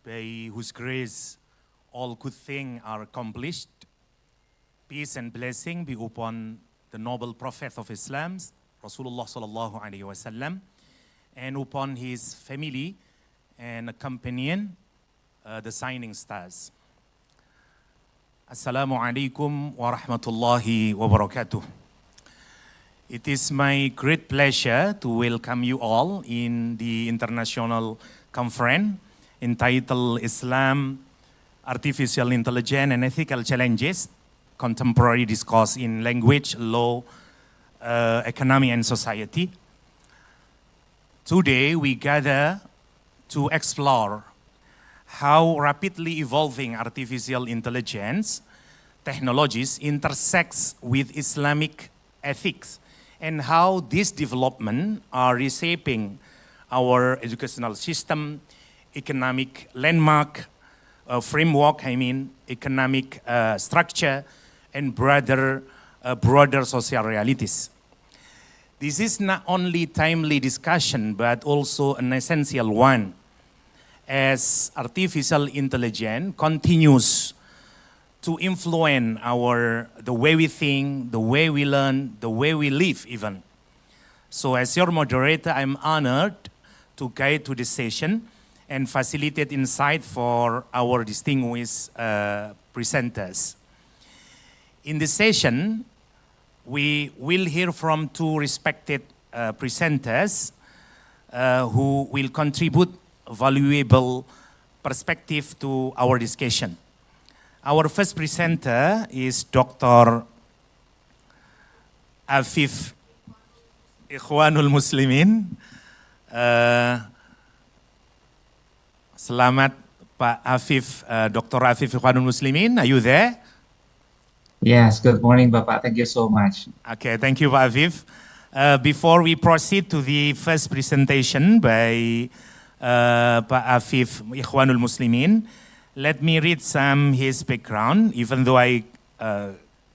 by whose grace all good things are accomplished. Peace and blessing be upon the noble prophet of Islam, Rasulullah sallallahu alaihi wasallam, and upon his family and companion, the shining stars. Assalamu alaikum wa rahmatullahi wa barakatuh. It is my great pleasure to welcome you all in the international conference entitled Islam, Artificial Intelligence and Ethical Challenges, Contemporary Discourse in Language, Law, Economy and Society. Today we gather to explore how rapidly evolving artificial intelligence technologies intersects with Islamic ethics and how these developments are reshaping our educational system, economic landmark, framework, economic structure, and broader social realities. This is not only timely discussion, but also an essential one, as artificial intelligence continues to influence the way we think, the way we learn, the way we live even. So as your moderator, I'm honored to guide to this session and facilitate insight for our distinguished presenters. In this session, we will hear from two respected presenters who will contribute valuable perspective to our discussion. Our first presenter is Dr. Afif Ikhwanul Muslimin. Selamat Pak Afif, Dr. Afif Ikhwanul Muslimin. Are you there? Yes, good morning, Bapak. Thank you so much. Okay, thank you, Pak Afif. Before we proceed to the first presentation by Pak Afif Ikhwanul Muslimin, let me read his background, even though I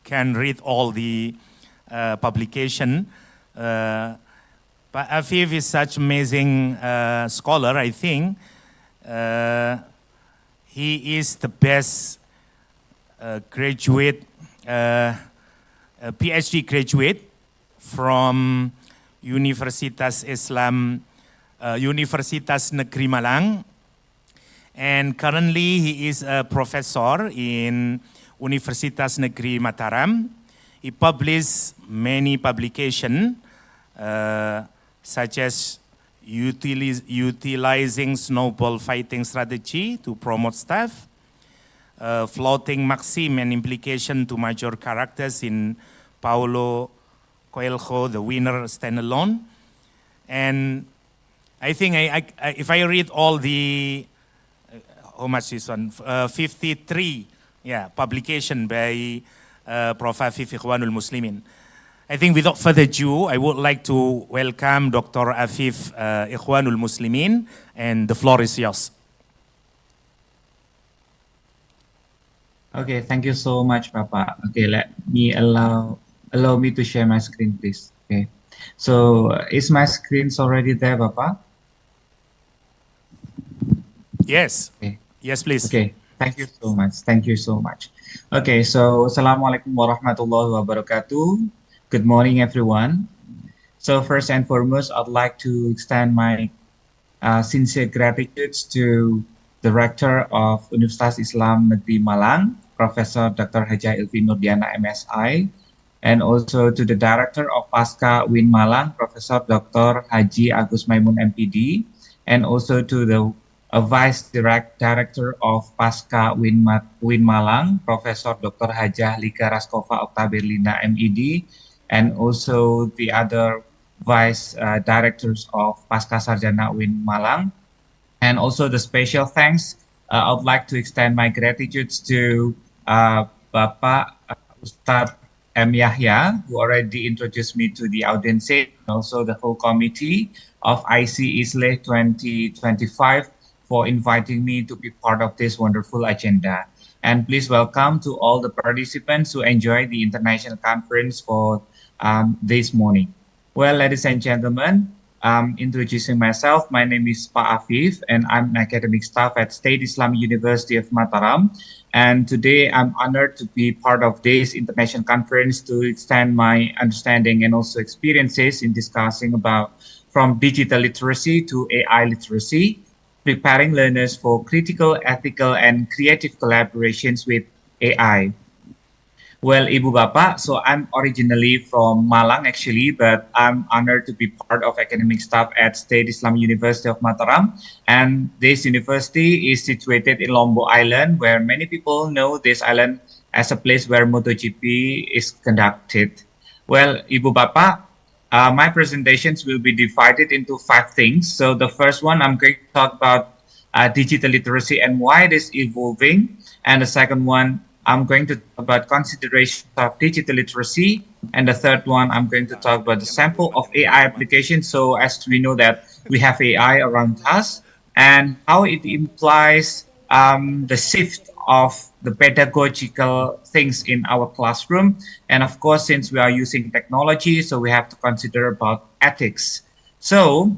can read all the publication. Pak Afif is such amazing scholar, I think. He is the best graduate, PhD graduate from Universitas Islam, Universitas Negeri Malang. And currently he is a professor in Universitas Negeri Mataram. He published many publications such as utilizing snowball fighting strategy to promote staff, floating maxim and implication to major characters in Paulo Coelho, The Winner Stand Alone. And I think if I read all the, how much is one? 53 publication by Prof. Afif Ikhwanul Muslimin. I think without further ado, I would like to welcome Dr. Afif Ikhwanul Muslimin, and the floor is yours. Okay, thank you so much, Bapak. Okay, allow me to share my screen, please. Okay, so is my screen already there, Bapak? Yes. Okay. Yes, please. Okay, thank you so much. Thank you so much. Okay, so Assalamualaikum warahmatullahi wabarakatuh. Good morning, everyone. So first and foremost, I'd like to extend my sincere gratitude to the Rector of Universitas Islam Negeri Malang, Professor Dr. Haja Ilvi Nurdiana, MSI, and also to the Director of Pasca Win Malang, Professor Dr. Haji Agus Maimun, MPD, and also to the Vice Director of Pasca Win Malang, Professor Dr. Hajah Lika Raskova Oktaberlina, MED, and also the other Vice Directors of Pascasarjana Win Malang. And also the special thanks, I would like to extend my gratitude to Bapak Ustadz M. Yahya, who already introduced me to the audience, and also the whole committee of Ic-Isleh 2025 for inviting me to be part of this wonderful agenda. And please welcome to all the participants who enjoy the international conference for this morning. Well, ladies and gentlemen, Introducing myself, my name is Pa Afif, and I'm an academic staff at State Islamic University of Mataram. And today I'm honored to be part of this international conference to extend my understanding and also experiences in discussing about from digital literacy to AI literacy, preparing learners for critical, ethical, and creative collaborations with AI. Well, Ibu Bapak, so I'm originally from Malang actually, but I'm honored to be part of academic staff at State Islamic University of Mataram. And this university is situated in Lombok Island, where many people know this island as a place where MotoGP is conducted. Well, Ibu Bapak, my presentations will be divided into 5 things. So the first one, I'm going to talk about digital literacy and why it is evolving. And the second one, I'm going to talk about considerations of digital literacy. And the third one, I'm going to talk about the sample of AI applications. So as we know that we have AI around us and how it implies the shift of the pedagogical things in our classroom. And of course, since we are using technology, so we have to consider about ethics. So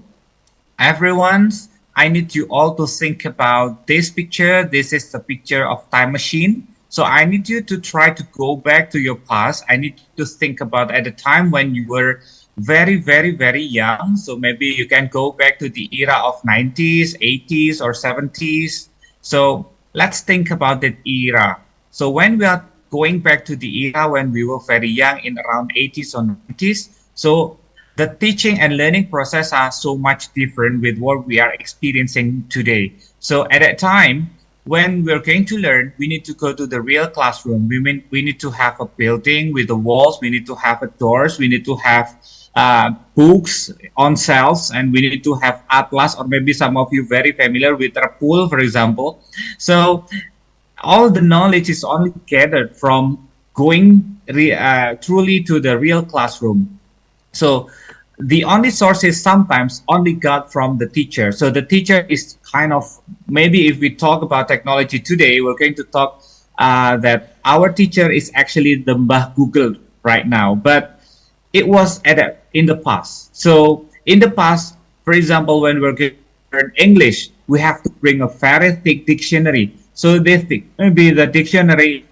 everyone, I need you all to think about this picture. This is the picture of time machine. So I need you to try to go back to your past. I need you to think about at the time when you were very, very, very young. So maybe you can go back to the era of 90s, 80s, or 70s. So let's think about that era. So when we are going back to the era when we were very young in around 80s or 90s, so the teaching and learning process are so much different with what we are experiencing today. So at that time, when we're going to learn, we need to go to the real classroom. We need to have a building with the walls. We need to have doors. We need to have books on shelves, and we need to have atlas, or maybe some of you very familiar with Rapul, for example. So all the knowledge is only gathered from going truly to the real classroom. So the only sources sometimes only got from the teacher. So the teacher is kind of, maybe if we talk about technology today, we're going to talk that our teacher is actually the Mbah Google right now, but it was in the past. So in the past, for example, when we're going to learn English, we have to bring a very thick dictionary. So they think maybe the dictionary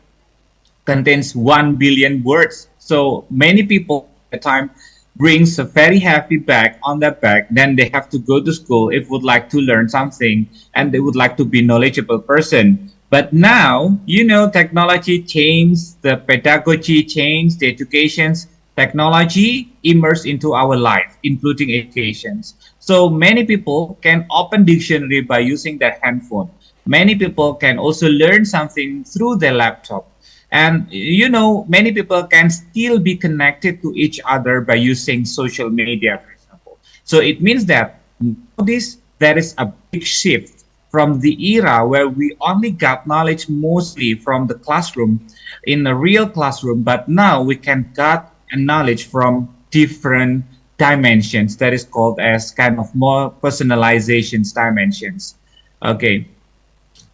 contains 1 billion words. So many people at the time brings a very heavy bag on their back, then they have to go to school if would like to learn something and they would like to be knowledgeable person. But now, technology changed, the pedagogy changed, the education's technology immersed into our life, including educations. So many people can open dictionary by using their handphone. Many people can also learn something through their laptop. And many people can still be connected to each other by using social media, for example. So it means that nowadays there is a big shift from the era where we only got knowledge mostly from the classroom, in the real classroom, but now we can get knowledge from different dimensions that is called as kind of more personalizations dimensions. Okay.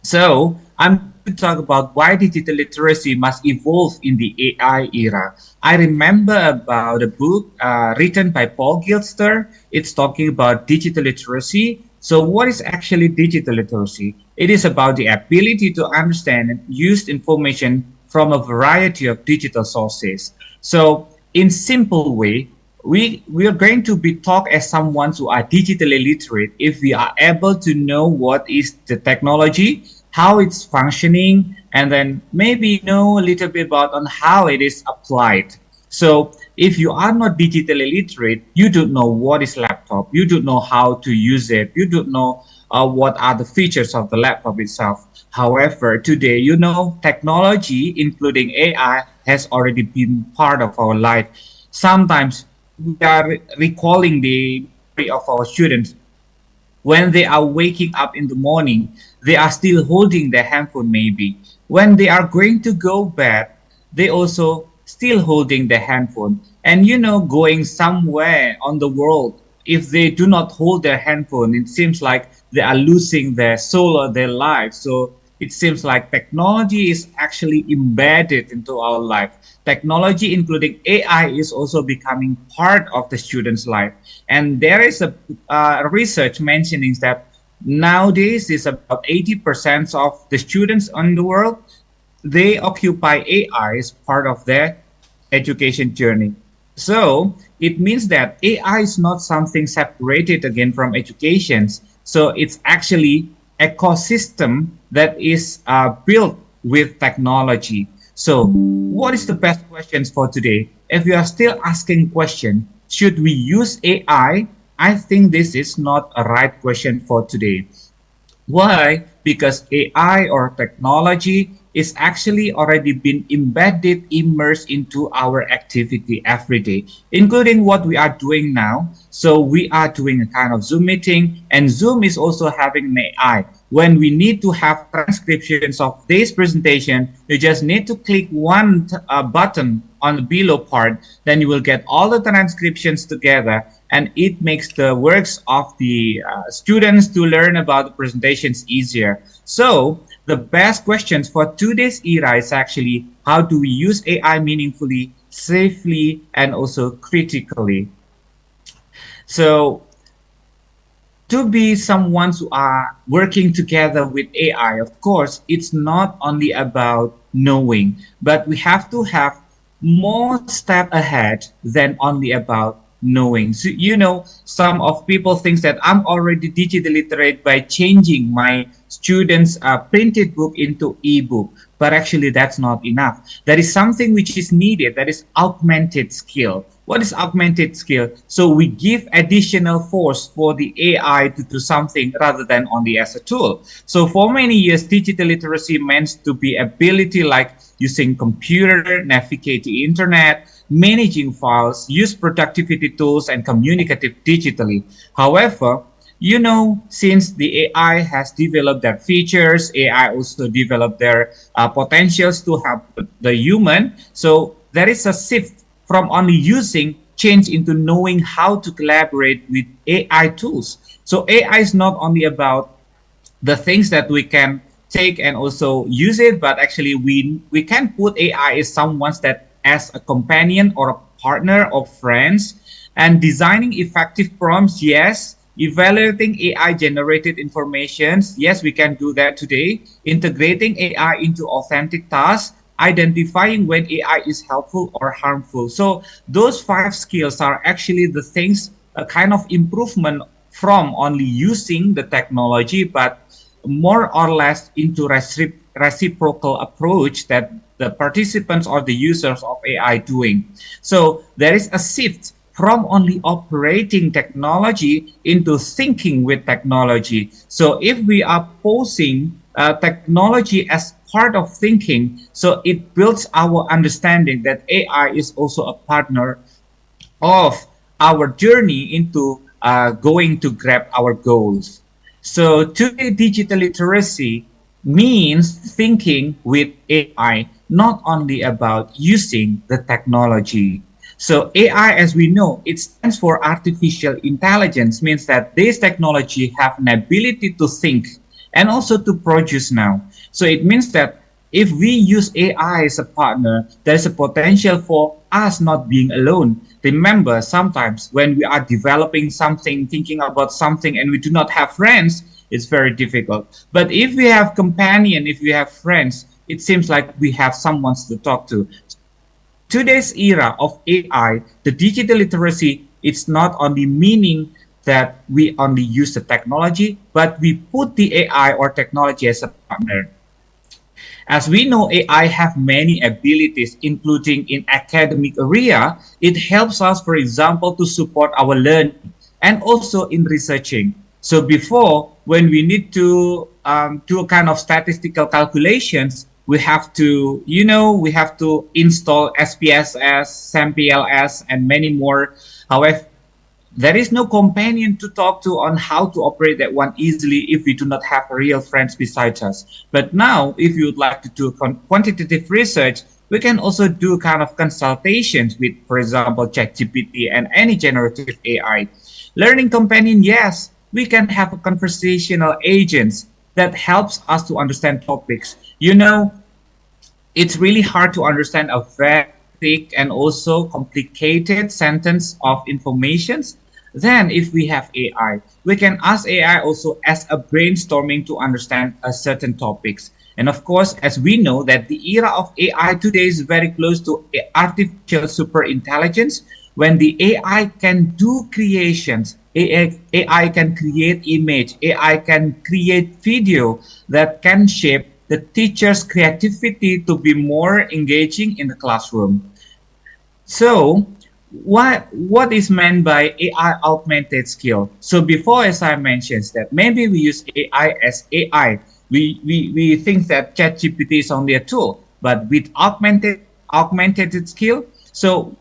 So I'm going to talk about why digital literacy must evolve in the AI era. I remember about a book written by Paul Gilster. It's talking about digital literacy. So what is actually digital literacy? It is about the ability to understand and use information from a variety of digital sources. So in simple way, we are going to be taught as someone who are digitally literate if we are able to know what is the technology, how it's functioning, and then maybe know a little bit about on how it is applied. So if you are not digitally literate, you don't know what is laptop, you don't know how to use it, you don't know what are the features of the laptop itself. However, today, technology, including AI, has already been part of our life. Sometimes we are recalling the memory of our students when they are waking up in the morning, they are still holding their handphone maybe. When they are going to go bed, they also still holding their handphone. And going somewhere on the world, if they do not hold their handphone, it seems like they are losing their soul or their life. So it seems like technology is actually embedded into our life. Technology, including AI, is also becoming part of the student's life. And there is a research mentioning that nowadays is about 80% of the students in the world, they occupy AI as part of their education journey. So it means that AI is not something separated again from education. So it's actually ecosystem that is built with technology. So what is the best questions for today? If you are still asking question, should we use AI? I think this is not a right question for today. Why? Because AI or technology is actually already been embedded, immersed into our activity every day, including what we are doing now. So we are doing a kind of Zoom meeting, and Zoom is also having an AI. When we need to have transcriptions of this presentation, you just need to click one button on the below part, then you will get all the transcriptions together, and it makes the works of the students to learn about the presentations easier. So the best questions for today's era is actually how do we use AI meaningfully, safely, and also critically. So to be someone who are working together with AI, of course, it's not only about knowing, but we have to have more step ahead than only about knowing. So, some of people think that I'm already digital literate by changing my students' printed book into ebook, but actually that's not enough. There is something which is needed, that is augmented skill. What is augmented skill? So we give additional force for the AI to do something rather than only as a tool. So for many years, digital literacy meant to be ability like using computer, navigate the internet, managing files, use productivity tools, and communicative digitally. However, since the AI has developed their features, AI also developed their potentials to help the human. So there is a shift from only using change into knowing how to collaborate with AI tools. So AI is not only about the things that we can take and also use it, but actually we can put AI as someone that as a companion or a partner of friends, and designing effective prompts, yes. Evaluating AI generated informations, yes, we can do that today. Integrating AI into authentic tasks, identifying when AI is helpful or harmful. So those 5 skills are actually the things, a kind of improvement from only using the technology, but more or less into reciprocal approach that the participants or the users of AI doing. So there is a shift from only operating technology into thinking with technology. So if we are posing technology as part of thinking, so it builds our understanding that AI is also a partner of our journey into going to grab our goals. So today, digital literacy means thinking with AI, not only about using the technology. So AI, as we know, it stands for artificial intelligence, means that this technology have an ability to think and also to produce now. So it means that if we use AI as a partner, there's a potential for us not being alone. Remember, sometimes when we are developing something, thinking about something, and we do not have friends, it's very difficult. But if we have companion, if we have friends, it seems like we have someone to talk to. So today's era of AI, the digital literacy, it's not only meaning that we only use the technology, but we put the AI or technology as a partner. As we know, AI have many abilities, including in academic area. It helps us, for example, to support our learning and also in researching. So before, when we need to do a kind of statistical calculations, we have to install SPSS, SAMPLS, and many more. However, there is no companion to talk to on how to operate that one easily if we do not have real friends beside us. But now, if you would like to do quantitative research, we can also do kind of consultations with, for example, ChatGPT and any generative AI. Learning companion, yes, we can have a conversational agents. that helps us to understand topics. You know, it's really hard to understand a very thick and also complicated sentence of informations. Then if we have AI, we can ask AI also as a brainstorming to understand a certain topics. And of course, as we know that the era of AI today is very close to artificial super intelligence, when the AI can do creations, AI can create image, AI can create video that can shape the teacher's creativity to be more engaging in the classroom. So what is meant by AI augmented skill? So before, as I mentioned, that maybe we use AI as AI. We think that ChatGPT is only a tool, but with augmented skill, so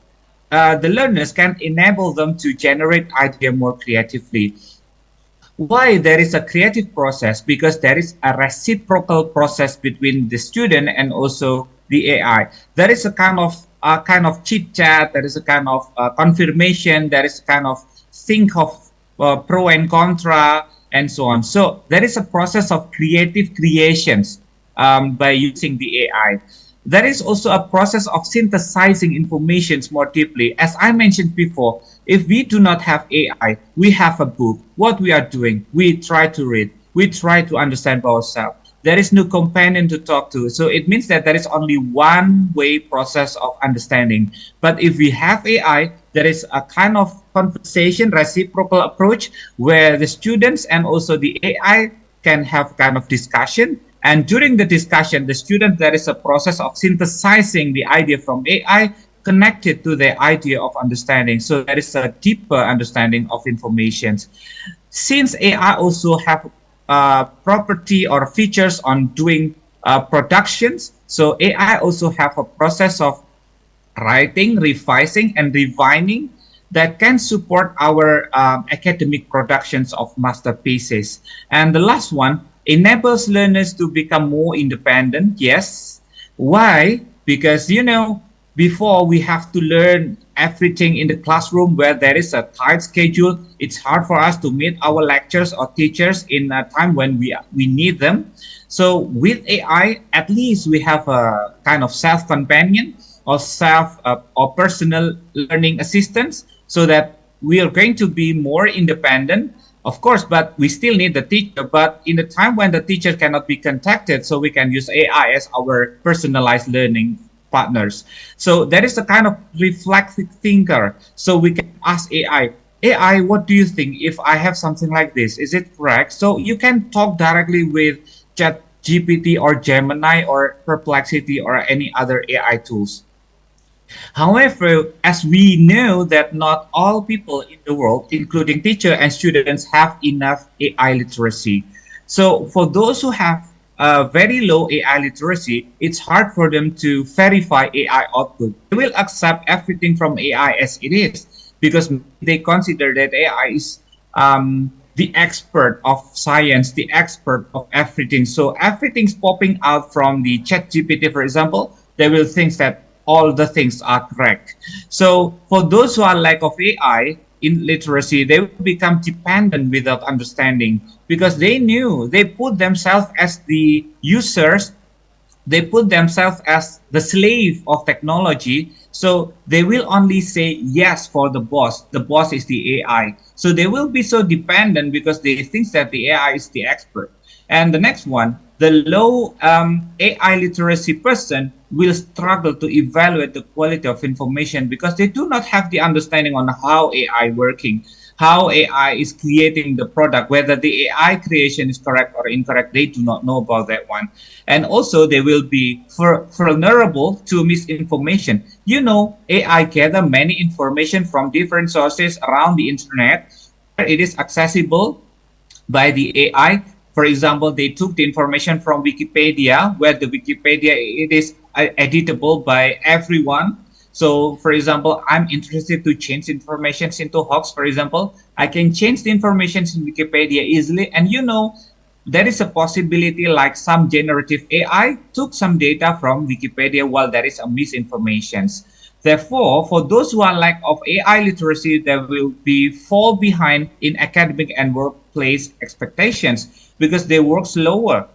the learners can enable them to generate idea more creatively. Why there is a creative process? Because there is a reciprocal process between the student and also the AI. There is a kind of chit chat. There is a kind of confirmation. There is a kind of think of pro and contra and so on. So there is a process of creative creations by using the AI. There is also a process of synthesizing informations more deeply. As I mentioned before, if we do not have AI, we have a book. What we are doing, we try to read, we try to understand ourselves. There is no companion to talk to. So it means that there is only one way process of understanding. But if we have AI, there is a kind of conversation, reciprocal approach where the students and also the AI can have kind of discussion. And during the discussion, the student, there is a process of synthesizing the idea from AI connected to the idea of understanding. So there is a deeper understanding of information. Since AI also have property or features on doing productions, so AI also have a process of writing, revising, and refining that can support our academic productions of masterpieces. And the last one, enables learners to become more independent. Yes. Why? Because, you know, before we have to learn everything in the classroom where there is a tight schedule. It's hard for us to meet our lectures or teachers in a time when we need them. So with AI, at least we have a kind of self-companion or or personal learning assistance, so that we are going to be more independent. Of course, but we still need the teacher. But in the time when the teacher cannot be contacted, so we can use AI as our personalized learning partners. So there is a kind of reflective thinker. So we can ask AI, what do you think if I have something like this? Is it correct? So you can talk directly with Chat GPT or Gemini or Perplexity or any other AI tools. However, as we know that not all people in the world, including teachers and students, have enough AI literacy. So for those who have very low AI literacy, it's hard for them to verify AI output. They will accept everything from AI as it is because they consider that AI is the expert of science, the expert of everything. So everything's popping out from the Chat GPT, for example, they will think that all the things are correct. So for those who are lack of AI in literacy, they will become dependent without understanding because they put themselves as the users, they put themselves as the slave of technology. So they will only say yes for the boss. The boss is the AI. So they will be so dependent because they think that the AI is the expert. And the next one, the low AI literacy person will struggle to evaluate the quality of information because they do not have the understanding on how AI working, how AI is creating the product, whether the AI creation is correct or incorrect. They do not know about that one. And also they will be vulnerable to misinformation. You know, AI gather many information from different sources around the internet. It is accessible by the AI. For example, they took the information from Wikipedia, where the Wikipedia, it is editable by everyone. So, for example, I'm interested to change information into hoax, for example. I can change the information in Wikipedia easily. And you know, there is a possibility like some generative AI took some data from Wikipedia while there is a misinformation. Therefore, for those who are lack of AI literacy, they will be fall behind in academic and workplace expectations. because they work slower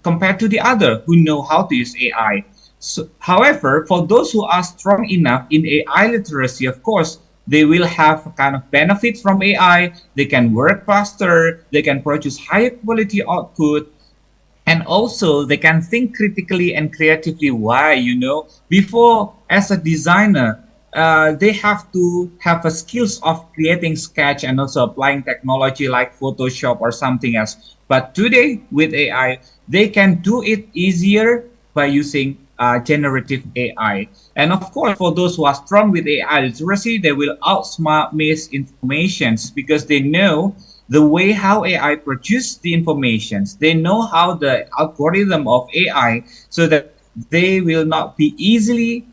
compared to the other who know how to use AI. So, however, for those who are strong enough in AI literacy, of course, they will have a kind of benefits from AI. They can work faster, they can produce higher quality output, and also they can think critically and creatively. Why? Before, as a designer, they have to have a skills of creating sketch and also applying technology like Photoshop or something else. But today with AI, they can do it easier by using generative AI. And of course, for those who are strong with AI literacy, they will outsmart misinformations because they know the way how AI produce the informations. They know how the algorithm of AI, so that they will not be easily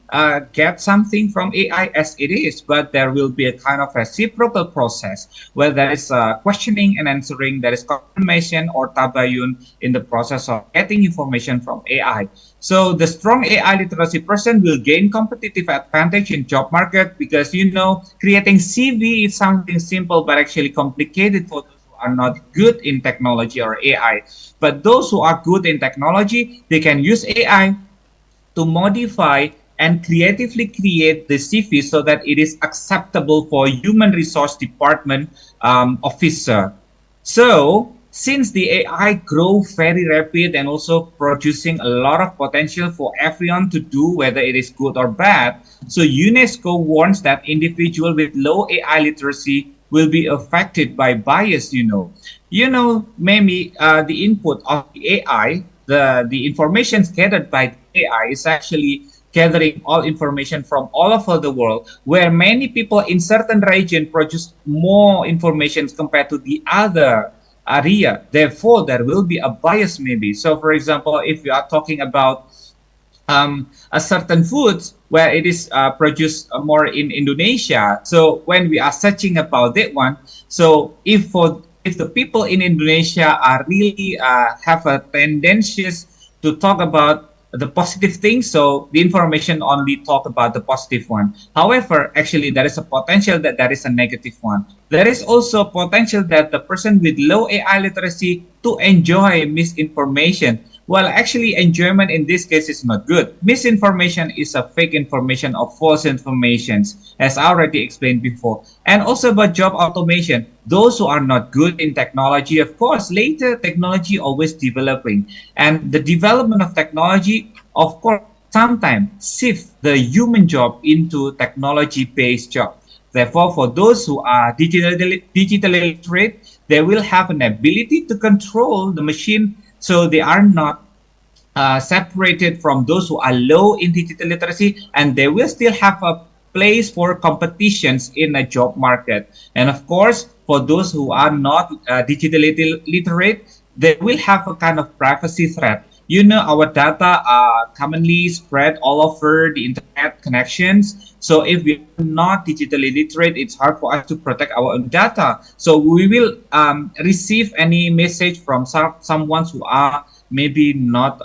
get something from AI as it is, but there will be a kind of reciprocal process where there is questioning and answering, there is confirmation or tabayun in the process of getting information from AI. So the strong AI literacy person will gain competitive advantage in job market because creating CV is something simple but actually complicated for those who are not good in technology or AI. But those who are good in technology, they can use AI to modify and creatively create the CV so that it is acceptable for human resource department officer. So since the AI grow very rapid and also producing a lot of potential for everyone to do, whether it is good or bad, so UNESCO warns that individual with low AI literacy will be affected by bias. Maybe the input of the AI, the information gathered by the AI is actually gathering all information from all over the world, where many people in certain region produce more information compared to the other area. Therefore, there will be a bias maybe. So, for example, if we are talking about a certain foods where it is produced more in Indonesia. So when we are searching about that one, so if the people in Indonesia are really have a tendencies to talk about the positive things, so the information only talk about the positive one. However, actually there is a potential that there is a negative one. There is also potential that the person with low AI literacy to enjoy misinformation. Well, actually, enjoyment in this case is not good. Misinformation is a fake information or false informations, as I already explained before. And also about job automation. Those who are not good in technology, of course, later technology always developing. And the development of technology, of course, sometimes shift the human job into technology-based job. Therefore, for those who are digitally literate, they will have an ability to control the machine, so they are not separated from those who are low in digital literacy, and they will still have a place for competitions in a job market. And of course, for those who are not digitally literate, they will have a kind of privacy threat. Our data are commonly spread all over the internet connections. So if we are not digitally literate, it's hard for us to protect our own data. So we will receive any message from someone who are maybe not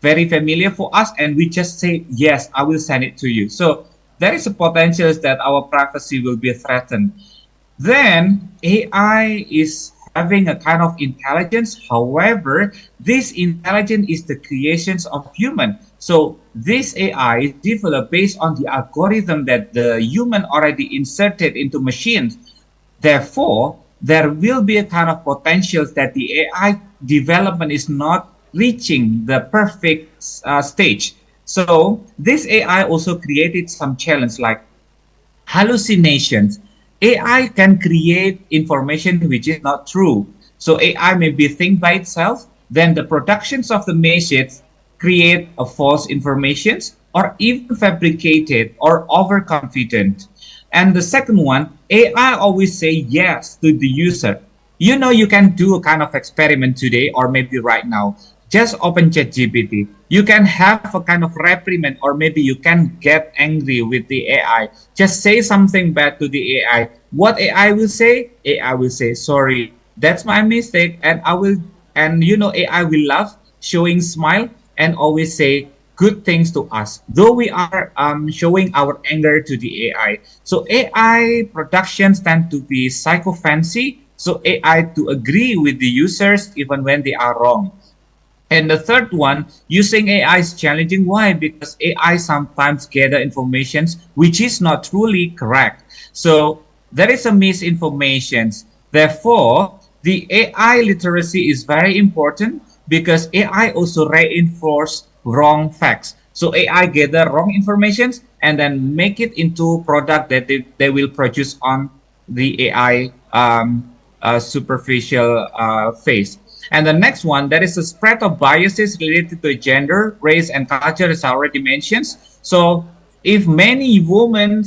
very familiar for us, and we just say, yes, I will send it to you. So there is a potential that our privacy will be threatened. Then AI is having a kind of intelligence. However, this intelligence is the creations of human. So this AI is developed based on the algorithm that the human already inserted into machines. Therefore, there will be a kind of potential that the AI development is not reaching the perfect stage. So this AI also created some challenge like hallucinations. AI can create information which is not true. So AI may be think by itself, then the productions of the message create a false informations or even fabricated or overconfident. And the second one, AI always say yes to the user. You can do a kind of experiment today or maybe right now. Just open ChatGPT. You can have a kind of reprimand, or maybe you can get angry with the AI. Just say something bad to the AI. What AI will say? AI will say, sorry, that's my mistake. And AI will laugh, showing smile, and always say good things to us, though we are showing our anger to the AI. So AI productions tend to be psycho fancy, So AI to agree with the users even when they are wrong. And the third one, using AI is challenging. Why? Because AI sometimes gather information which is not truly correct. So there is a misinformation. Therefore, the AI literacy is very important because AI also reinforce wrong facts. So AI gather wrong information and then make it into product that they will produce on the AI superficial phase. And the next one, there is a spread of biases related to gender, race, and culture, as I already mentioned. So if many women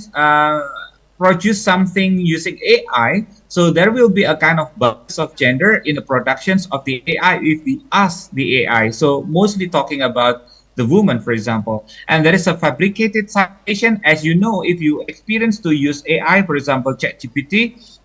produce something using AI, so there will be a kind of bias of gender in the productions of the AI if we ask the AI. So mostly talking about the woman, for example. And there is a fabricated citation. As you know, if you experience to use AI, for example, ChatGPT,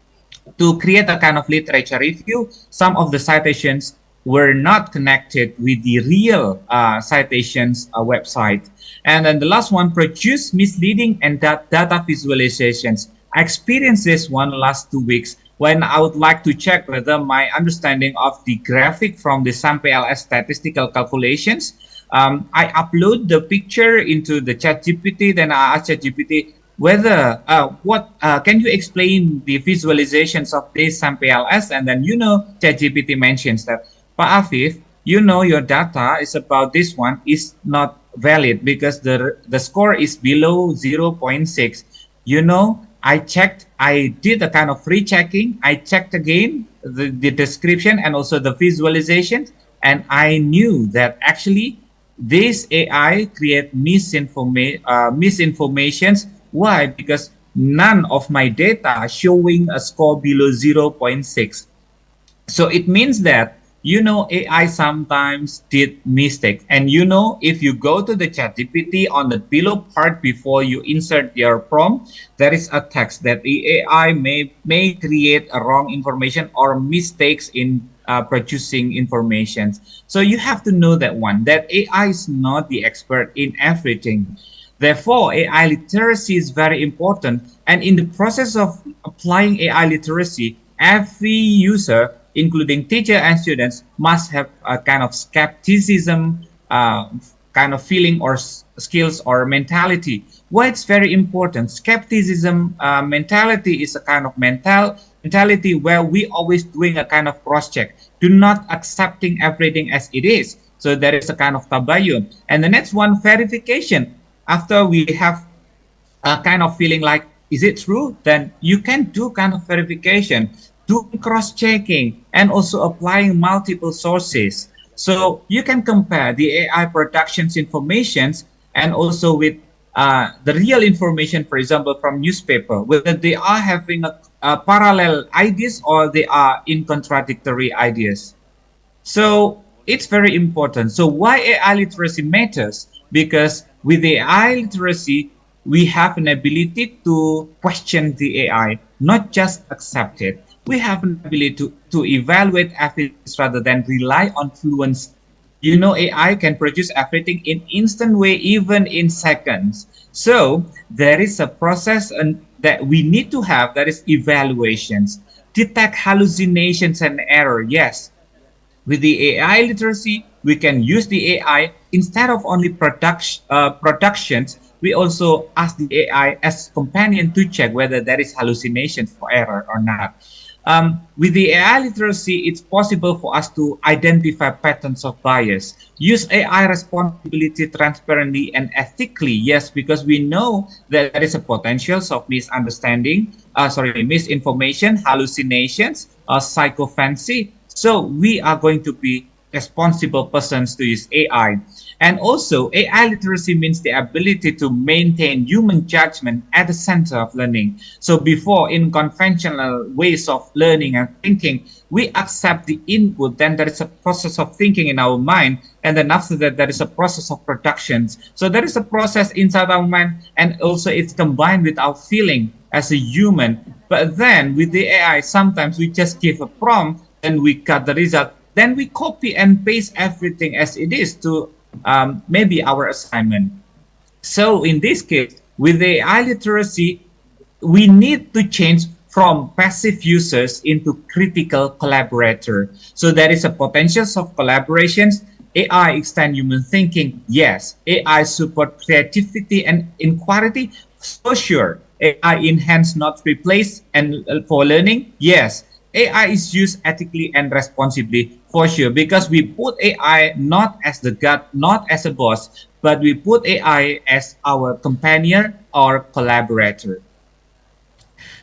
to create a kind of literature review, some of the citations were not connected with the real citations website. And then the last one, produce misleading and data visualizations. I experienced this one last 2 weeks when I would like to check whether my understanding of the graphic from the SAMPLS statistical calculations. I upload the picture into the ChatGPT, then I ask ChatGPT, whether what can you explain the visualizations of this sample LS, and then ChatGPT mentions that, Pak Afif, your data is about this one is not valid because the score is below 0.6. I checked, I did a kind of rechecking, I checked again the description and also the visualization, and I knew that actually this AI create misinformations. Why? Because none of my data showing a score below 0.6. So it means that, AI sometimes did mistakes. And if you go to the ChatGPT on the below part before you insert your prompt, there is a text that the AI may create a wrong information or mistakes in producing information. So you have to know that one, that AI is not the expert in everything. Therefore, AI literacy is very important. And in the process of applying AI literacy, every user, including teacher and students, must have a kind of skepticism, kind of feeling or skills or mentality. Why it's very important? Skepticism mentality is a kind of mentality where we always doing a kind of cross check, do not accepting everything as it is. So there is a kind of tabayun. And the next one, verification. After we have a kind of feeling like, is it true? Then you can do kind of verification, doing cross-checking, and also applying multiple sources. So you can compare the AI productions informations and also with the real information, for example, from newspaper, whether they are having a parallel ideas or they are in contradictory ideas. So it's very important. So why AI literacy matters? Because with AI literacy, we have an ability to question the AI, not just accept it. We have an ability to evaluate evidence rather than rely on fluency. AI can produce everything in instant way, even in seconds. So there is a process that we need to have, that is evaluations. Detect hallucinations and error, yes. With the AI literacy, we can use the AI instead of only productions. We also ask the AI as companion to check whether there is hallucinations or error or not. With the AI literacy, it's possible for us to identify patterns of bias. Use AI responsibility transparently and ethically, yes, because we know that there is a potential of misinformation, hallucinations, psychophancy. So we are going to be responsible persons to use AI. And also, AI literacy means the ability to maintain human judgment at the center of learning. So before, in conventional ways of learning and thinking, we accept the input, then there is a process of thinking in our mind, and then after that, there is a process of productions. So there is a process inside our mind, and also it's combined with our feeling as a human. But then with the AI, sometimes we just give a prompt, and we cut the result, then we copy and paste everything as it is to maybe our assignment. So in this case, with AI literacy, we need to change from passive users into critical collaborator. So there is a potential of collaborations. AI extend human thinking. Yes. AI support creativity and inquiry. For sure. AI enhance, not replace, and for learning. Yes. AI is used ethically and responsibly, for sure, because we put AI not as the god, not as a boss, but we put AI as our companion or collaborator.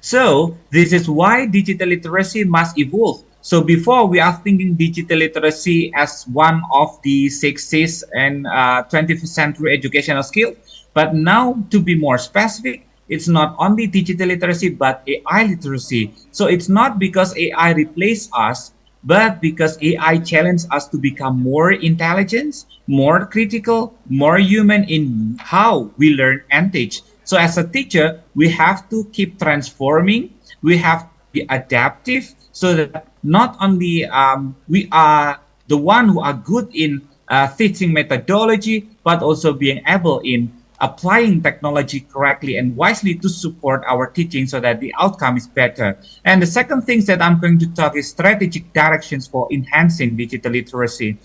So this is why digital literacy must evolve. So before we are thinking digital literacy as one of the 60s and 21st century educational skill, but now to be more specific, it's not only digital literacy but AI literacy. So it's not because AI replace us, but because AI challenge us to become more intelligent, more critical, more human in how we learn and teach. So as a teacher, we have to keep transforming. We have to be adaptive so that not only we are the one who are good in teaching methodology, but also being able in applying technology correctly and wisely to support our teaching so that the outcome is better. And the second thing that I'm going to talk is strategic directions for enhancing digital literacy.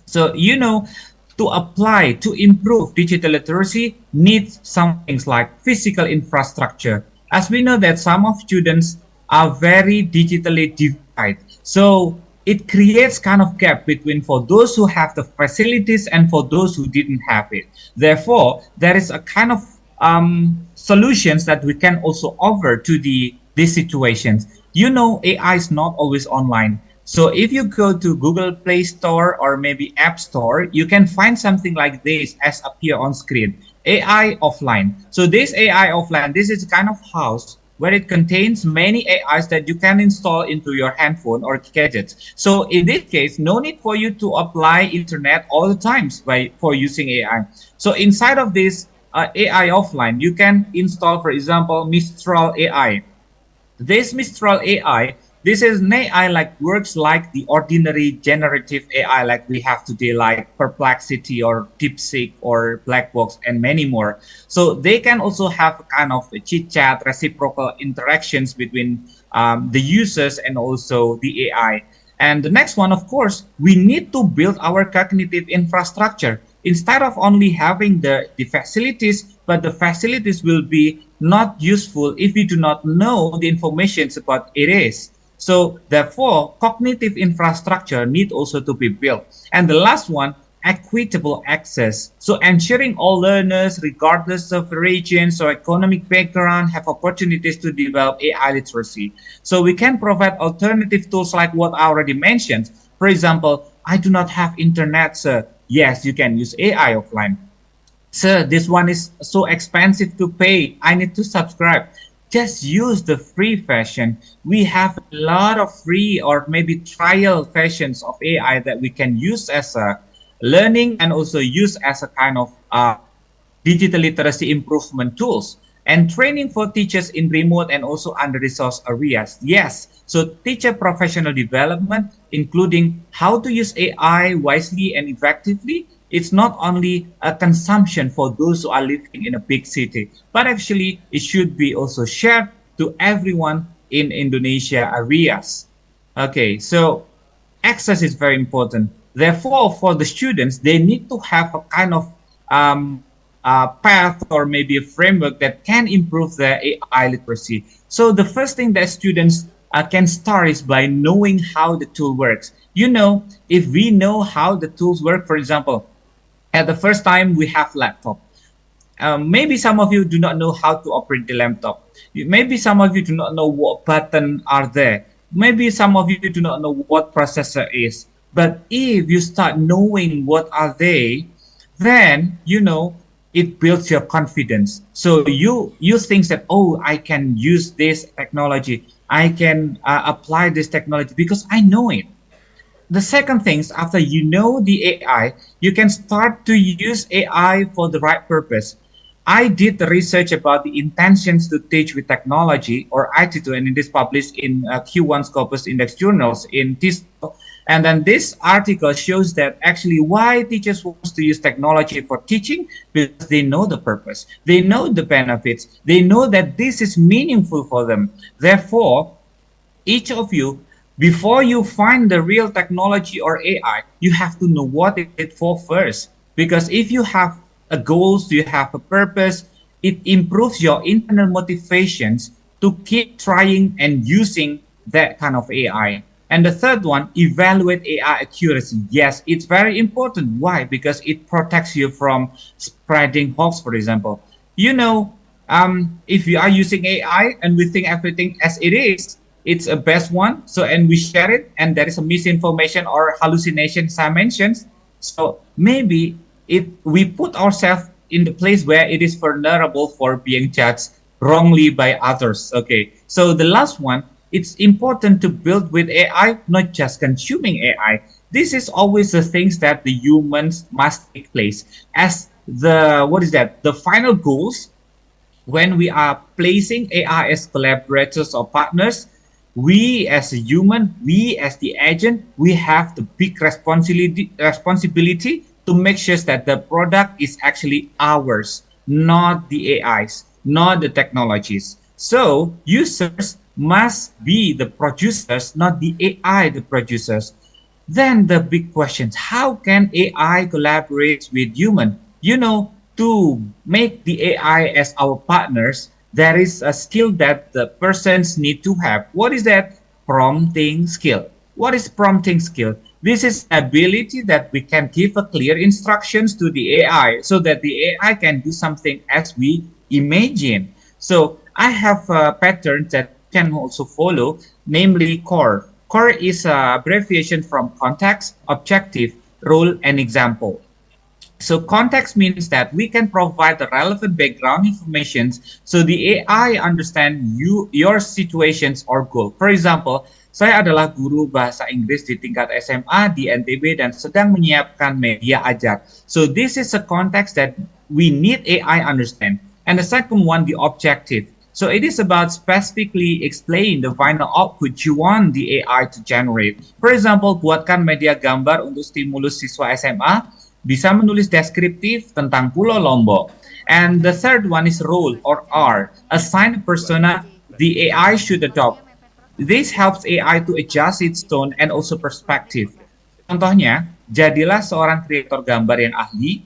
So, to apply, to improve digital literacy needs some things like physical infrastructure. As we know that some of students are very digitally divided. So it creates kind of gap between for those who have the facilities and for those who didn't have it. Therefore, there is a kind of solutions that we can also offer to these situations. AI is not always online. So if you go to Google Play Store or maybe App Store, you can find something like this as appear on screen. AI offline. So this AI offline, this is a kind of house where it contains many AIs that you can install into your handphone or gadgets. So in this case, no need for you to apply internet all the times for using AI. So inside of this AI offline, you can install, for example, Mistral AI. This Mistral AI, this is an AI like works like the ordinary generative AI like we have today, like Perplexity or DeepSeek or Blackbox and many more. So they can also have a kind of a chit chat, reciprocal interactions between the users and also the AI. And the next one, of course, we need to build our cognitive infrastructure. Instead of only having the facilities, but the facilities will be not useful if we do not know the information about it is. So therefore, cognitive infrastructure need also to be built. And the last one, equitable access. So ensuring all learners, regardless of regions or economic background, have opportunities to develop AI literacy. So we can provide alternative tools like what I already mentioned. For example, I do not have internet, sir. Yes, you can use AI offline. Sir, this one is so expensive to pay. I need to subscribe. Just use the free version. We have a lot of free or maybe trial versions of AI that we can use as a learning and also use as a kind of digital literacy improvement tools and training for teachers in remote and also under-resourced areas. Yes, so teacher professional development, including how to use AI wisely and effectively. It's not only a consumption for those who are living in a big city, but actually it should be also shared to everyone in Indonesia areas. Okay, so access is very important. Therefore, for the students, they need to have a kind of path or maybe a framework that can improve their AI literacy. So the first thing that students can start is by knowing how the tool works. If we know how the tools work, for example, at the first time we have laptop. Maybe some of you do not know how to operate the laptop. Maybe some of you do not know what button are there. Maybe some of you do not know what processor is. But if you start knowing what are they, then it builds your confidence. So you think that, oh, I can use this technology. I can apply this technology because I know it. The second thing is after you know the AI, you can start to use AI for the right purpose. I did the research about the intentions to teach with technology, or I did, and it is published in Q1 Scopus Index journals in this. And then this article shows that actually why teachers want to use technology for teaching, because they know the purpose, they know the benefits, they know that this is meaningful for them. Therefore, each of you, before you find the real technology or AI, you have to know what is it for first. Because if you have a goals, you have a purpose, it improves your internal motivations to keep trying and using that kind of AI. And the third one, evaluate AI accuracy. Yes, it's very important. Why? Because it protects you from spreading hoax, for example. You know, if you are using AI and we think everything as it is, it's a best one. So, and we share it, and there is a misinformation or hallucination, as I mentioned. So maybe if we put ourselves in the place where it is vulnerable for being judged wrongly by others. Okay. So the last one, it's important to build with AI, not just consuming AI. This is always the things that the humans must take place as the, what is that? The final goals when we are placing AI as collaborators or partners, we as a human, we as the agent, we have the big responsibility to make sure that the product is actually ours, not the AIs, not the technologies. So users must be the producers, not the AI the producers. Then the big questions, how can AI collaborate with human? You know, to make the AI as our partners, there is a skill that the persons need to have. What is that? Prompting skill. What is prompting skill? This is ability that we can give a clear instructions to the AI so that the AI can do something as we imagine. So I have a pattern that can also follow, namely CORE. CORE is an abbreviation from context, objective, role, and example. So context means that we can provide the relevant background information so the AI understand your situations or goal. For example, saya adalah guru bahasa Inggris di tingkat SMA di NTB dan sedang menyiapkan media ajar. So this is a context that we need AI understand. And the second one, the objective. So it is about specifically explain the final output you want the AI to generate. For example, buatkan media gambar untuk stimulus siswa SMA, bisa menulis deskriptif tentang Pulau Lombok. And the third one is role or R, assign a persona the AI should adopt. This helps AI to adjust its tone and also perspective. Contohnya, jadilah seorang kreator gambar yang ahli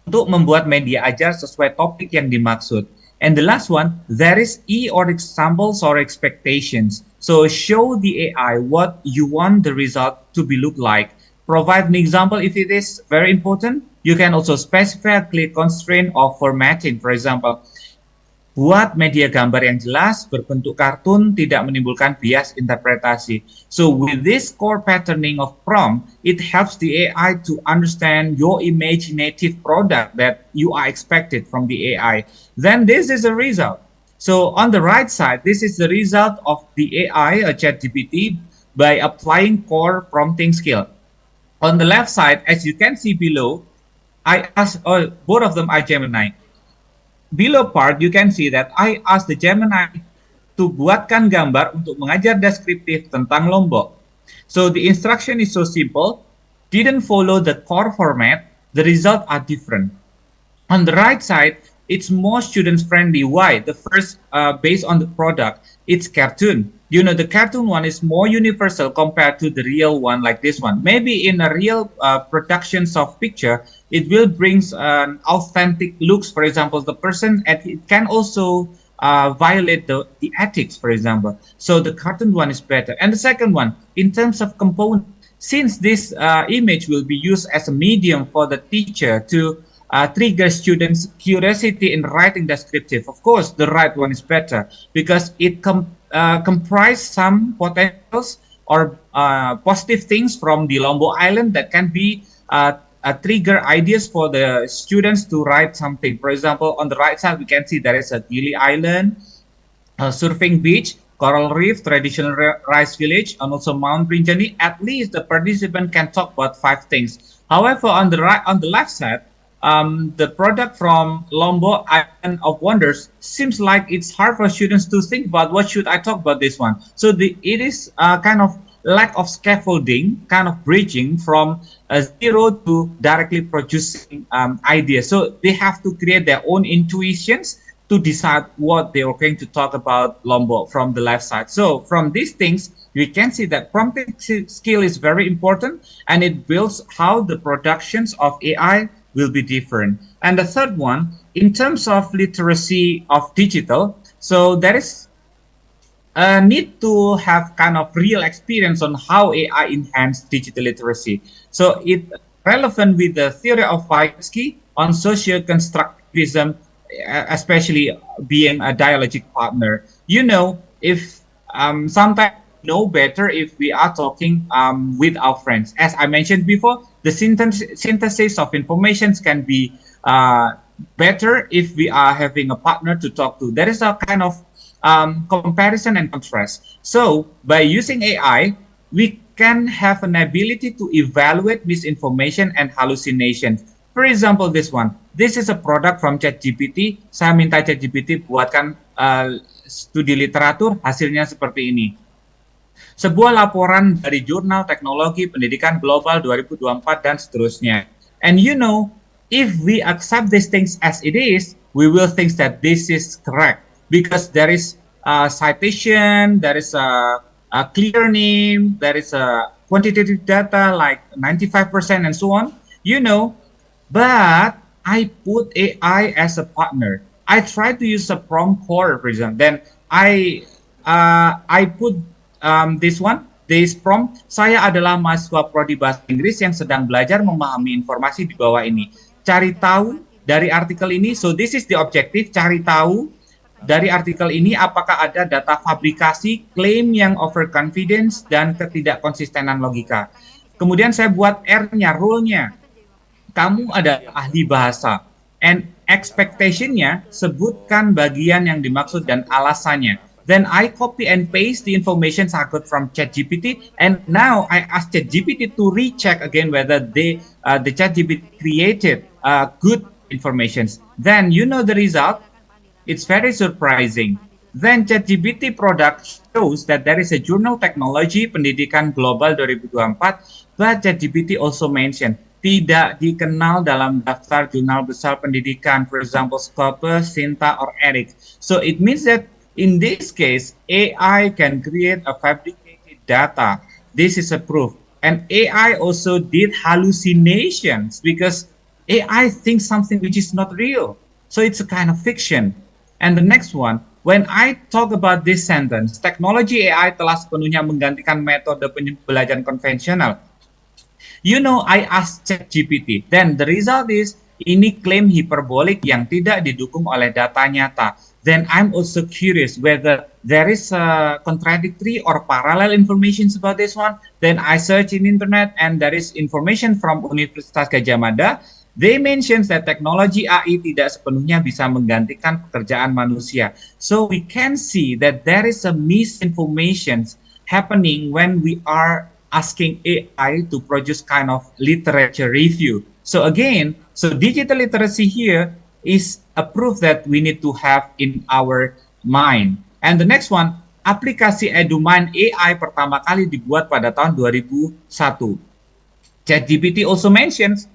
untuk membuat media ajar sesuai topik yang dimaksud. And the last one, there is E or examples or expectations. So show the AI what you want the result to be look like. Provide an example if it is very important. You can also specify a clear constraint of formatting. For example, buat media gambar yang jelas, berbentuk kartun, tidak menimbulkan bias interpretasi. So with this core patterning of prompt, it helps the AI to understand your imaginative product that you are expected from the AI. Then this is the result. So on the right side, this is the result of the AI, a ChatGPT, by applying core prompting skill. On the left side, as you can see below, I asked, both of them are Gemini. Below part, you can see that I asked the Gemini to buatkan gambar untuk mengajar deskriptif tentang Lombok. So the instruction is so simple, didn't follow the core format, the results are different. On the right side, it's more student friendly. Why? The first, based on the product, it's cartoon. You know, the cartoon one is more universal compared to the real one like this one. Maybe in a real productions of picture, it will bring authentic looks. For example, the person, it can also violate the ethics, for example. So the cartoon one is better. And the second one, in terms of component, since this image will be used as a medium for the teacher to trigger students' curiosity in writing descriptive. Of course, the right one is better because it comprise some potentials or positive things from the Lombok Island that can be trigger ideas for the students to write something. For example, on the right side, we can see there is a Gili Island, a surfing beach, coral reef, traditional rice village, and also Mount Rinjani. At least the participant can talk about 5 things. However, on the left side, the product from Lombok Island of Wonders seems like it's hard for students to think about what should I talk about this one. So it is kind of lack of scaffolding, kind of bridging from zero to directly producing ideas. So they have to create their own intuitions to decide what they are going to talk about Lombok from the left side. So from these things, we can see that prompting skill is very important, and it builds how the productions of AI will be different. And the third one, in terms of literacy of digital, so there is need to have kind of real experience on how AI enhance digital literacy. So it relevant with the theory of Vygotsky on social constructivism, especially being a dialogic partner. You know, if sometimes know better if we are talking with our friends. As I mentioned before, the synthesis of informations can be better if we are having a partner to talk to. There is a kind of comparison and contrast. So by using AI, we can have an ability to evaluate misinformation and hallucinations. For example, this one. This is a product from ChatGPT. Saya minta ChatGPT buatkan studi literatur, hasilnya seperti ini. Sebuah laporan dari Jurnal Teknologi Pendidikan Global 2024 dan seterusnya. And you know, if we accept these things as it is, we will think that this is correct because there is a citation, there is a clear name, there is a quantitative data like 95% and so on, you know, but I put AI as a partner. I try to use a prompt core, for example, then I put this prompt, saya adalah mahasiswa prodi bahasa Inggris yang sedang belajar memahami informasi di bawah ini. Cari tahu dari artikel ini, so this is the objective, cari tahu dari artikel ini apakah ada data fabrikasi, klaim yang overconfidence, dan ketidakkonsistenan logika. Kemudian saya buat R-nya, rule-nya. Kamu ada ahli bahasa. And expectation-nya, sebutkan bagian yang dimaksud dan alasannya. Then I copy and paste the information I got from ChatGPT, and now I ask ChatGPT to recheck again whether the ChatGPT created good informations. Then you know the result. It's very surprising. Then ChatGPT product shows that there is a Journal Teknologi Pendidikan Global 2024, but ChatGPT also mentioned tidak dikenal dalam daftar jurnal besar pendidikan, for example, Scopus, Sinta, or ERIC. So it means that in this case, AI can create a fabricated data. This is a proof. And AI also did hallucinations because AI thinks something which is not real. So it's a kind of fiction. And the next one, when I talk about this sentence, teknologi AI telah sepenuhnya menggantikan metode pembelajaran konvensional. You know, I asked ChatGPT, then the result is, ini klaim hiperbolik yang tidak didukung oleh data nyata. Then I'm also curious whether there is a contradictory or parallel information about this one. Then I search in internet and there is information from Universitas Gadjah Mada. They mention that teknologi AI tidak sepenuhnya bisa menggantikan pekerjaan manusia. So we can see that there is a misinformation happening when we are asking AI to produce kind of literature review. So again, so digital literacy here is a proof that we need to have in our mind. And the next one, aplikasi EduMind AI pertama kali dibuat pada tahun 2001. ChatGPT also mentions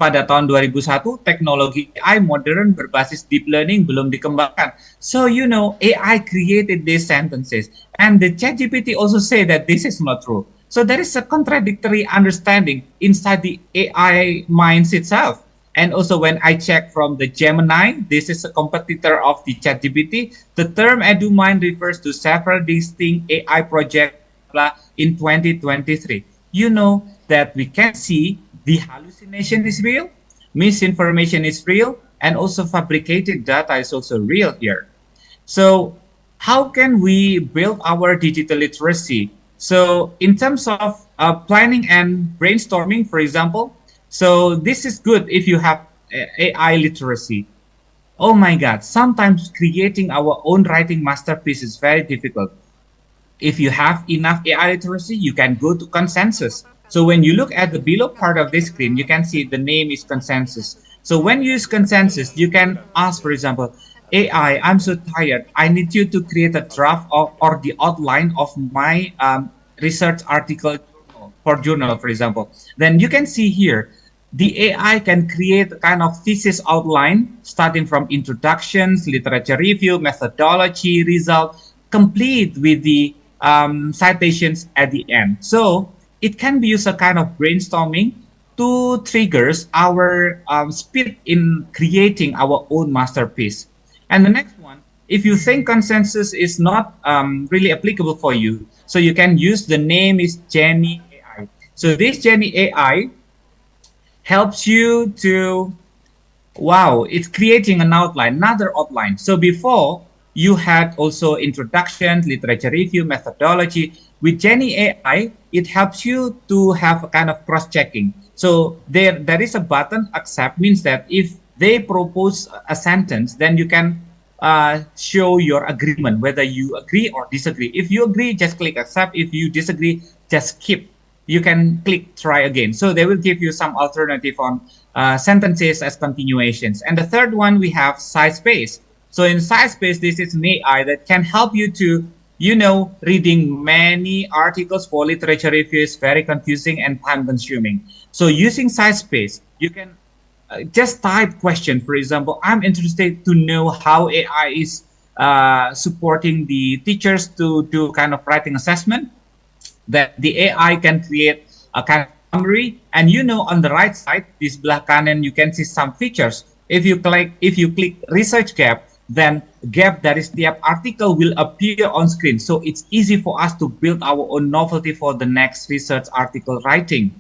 pada tahun 2001 teknologi AI modern berbasis deep learning belum dikembangkan. So you know, AI created these sentences, and the ChatGPT also say that this is not true. So there is a contradictory understanding inside the AI minds itself. And also when I check from the Gemini, this is a competitor of the ChatGPT, the term EduMind refers to several distinct AI projects in 2023. You know that we can see the hallucination is real, misinformation is real, and also fabricated data is also real here. So how can we build our digital literacy? So in terms of planning and brainstorming, for example, so this is good if you have AI literacy. Oh my God, sometimes creating our own writing masterpiece is very difficult. If you have enough AI literacy, you can go to consensus. So when you look at the below part of this screen, you can see the name is consensus. So when you use consensus, you can ask, for example, AI, I'm so tired. I need you to create a draft or the outline of my research article for journal, for example, then you can see here, the AI can create a kind of thesis outline starting from introductions, literature review, methodology, result, complete with the citations at the end. So it can be used a kind of brainstorming to triggers our speed in creating our own masterpiece. And the next one, if you think consensus is not really applicable for you, so you can use the name is Jenny AI. So this Jenny AI helps you to, wow, it's creating an outline, another outline. So before you had also introduction, literature review, methodology. With Jenny AI, it helps you to have a kind of cross-checking. So there is a button, accept, means that if they propose a sentence, then you can show your agreement, whether you agree or disagree. If you agree, just click accept. If you disagree, just skip. You can click try again. So they will give you some alternative on sentences as continuations. And the third one, we have SciSpace. So in SciSpace, this is an AI that can help you to, reading many articles for literature review is very confusing and time consuming. So using SciSpace, you can just type question. For example, I'm interested to know how AI is supporting the teachers to do kind of writing assessment. That the AI can create a kind of summary, and on the right side, this sebelah kanan, you can see some features. If you click research gap, then gap dari setiap article will appear on screen. So it's easy for us to build our own novelty for the next research article writing.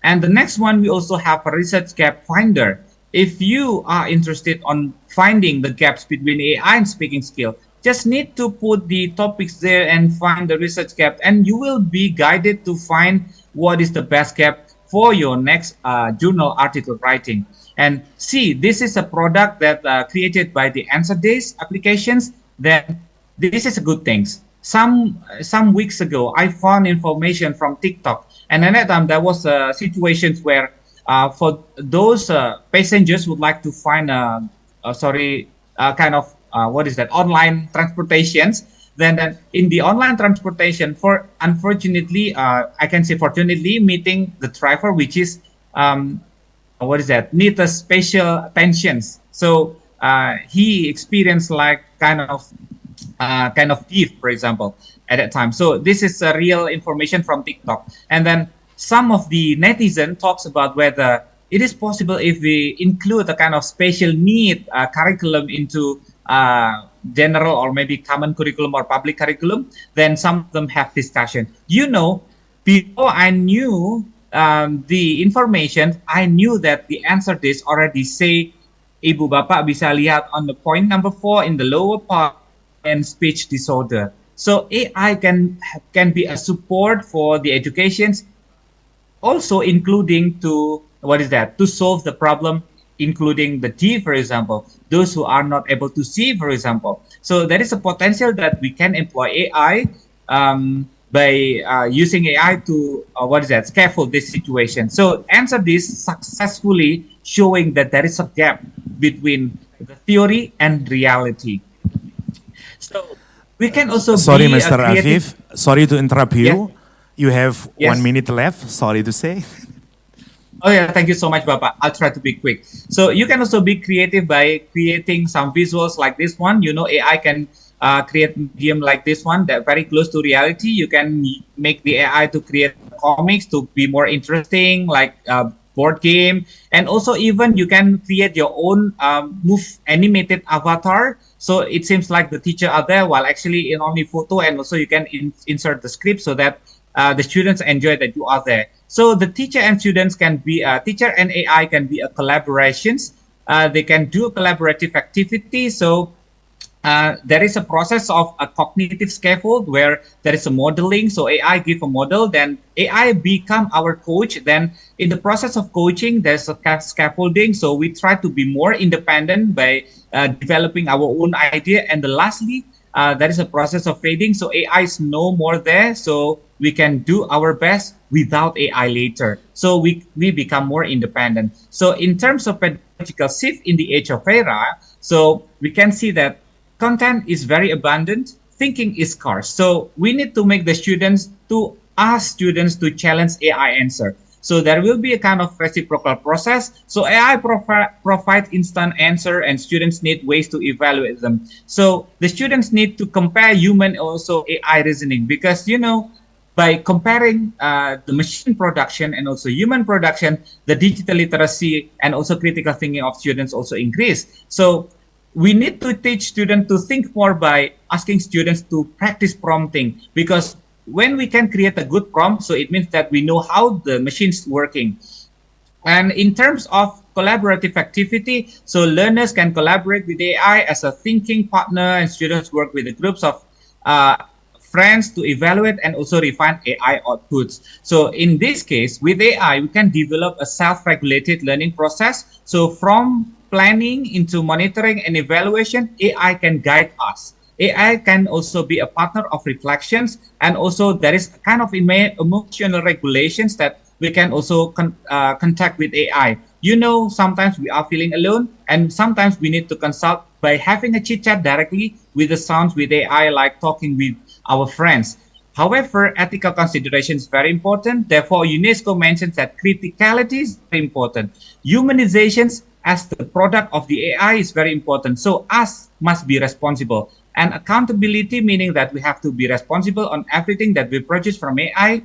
And the next one, we also have a research gap finder. If you are interested on finding the gaps between AI and speaking skill, just need to put the topics there and find the research gap, and you will be guided to find what is the best gap for your next journal article writing. And see, this is a product that created by the Answer Days applications. Then this is a good thing. Some weeks ago, I found information from TikTok, and at that time there was situations where for those passengers would like to find online transportations. Then in the online transportation, unfortunately, I can say fortunately, meeting the driver, which is need a special attentions. So he experienced like kind of thief, for example, at that time. So this is real information from TikTok. And then some of the netizen talks about whether it is possible if we include a kind of special need curriculum into general or maybe common curriculum or public curriculum. Then some of them have discussion. Before I knew the information, I knew that the answer this already say, Ibu Bapak bisa lihat on the point number 4 in the lower part, and speech disorder. So AI can be a support for the educations, also including to solve the problem, including the deaf, for example, those who are not able to see, for example. So there is a potential that we can employ AI by using AI to scaffold this situation. So answer this successfully, showing that there is a gap between the theory and reality. So we can also sorry, Mr. Afif, sorry to interrupt you. Yes. You have Yes. 1 minute left. Sorry to say. Oh yeah, thank you so much, Bapak. I'll try to be quick. So you can also be creative by creating some visuals like this one. AI can create medium like this one that very close to reality. You can make the AI to create comics to be more interesting, like board game, and also even you can create your own animated avatar. So it seems like the teacher are there while actually in only photo, and also you can insert the script so that the students enjoy that you are there. So the teacher and students can be teacher and AI can be a collaborations. They can do a collaborative activity. So there is a process of a cognitive scaffold where there is a modeling. So AI give a model, then AI become our coach. Then in the process of coaching, there's a scaffolding. So we try to be more independent by developing our own idea. And lastly, there is a process of fading. So AI is no more there. So we can do our best without AI later. So we become more independent. So in terms of pedagogical shift in the age of era, so we can see that content is very abundant, thinking is scarce. So we need to make the students to ask students to challenge AI answer. So there will be a kind of reciprocal process. So AI provides instant answer and students need ways to evaluate them. So the students need to compare human also AI reasoning because, by comparing the machine production and also human production, the digital literacy and also critical thinking of students also increase. So we need to teach students to think more by asking students to practice prompting, because when we can create a good prompt, so it means that we know how the machine's working. And in terms of collaborative activity, so learners can collaborate with AI as a thinking partner, and students work with the groups of uh, friends to evaluate and also refine AI outputs. So in this case, with AI, we can develop a self-regulated learning process. So from planning into monitoring and evaluation, AI can guide us. AI can also be a partner of reflections, and also there is kind of emotional regulations that we can also contact with AI. Sometimes we are feeling alone, and sometimes we need to consult by having a chit chat directly with the sounds with AI, like talking with our friends. However, ethical consideration is very important. Therefore, UNESCO mentions that criticality is very important. Humanizations as the product of the AI is very important. So us must be responsible. And accountability, meaning that we have to be responsible on everything that we purchase from AI.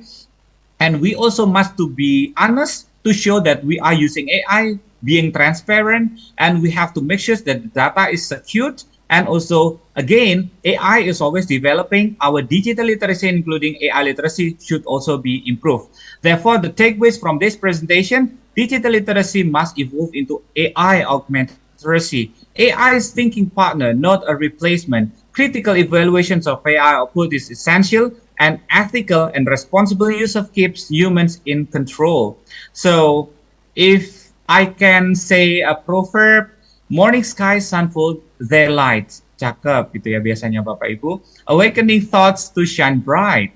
And we also must to be honest to show that we are using AI, being transparent, and we have to make sure that the data is secured. And also, again, AI is always developing. Our digital literacy, including AI literacy, should also be improved. Therefore, the takeaways from this presentation: digital literacy must evolve into AI augmented literacy. AI is thinking partner, not a replacement. Critical evaluations of AI output is essential, and ethical and responsible use of keeps humans in control. So if I can say a proverb, morning skies unfold their lights. Cakep gitu ya biasanya Bapak Ibu. Awakening thoughts to shine bright.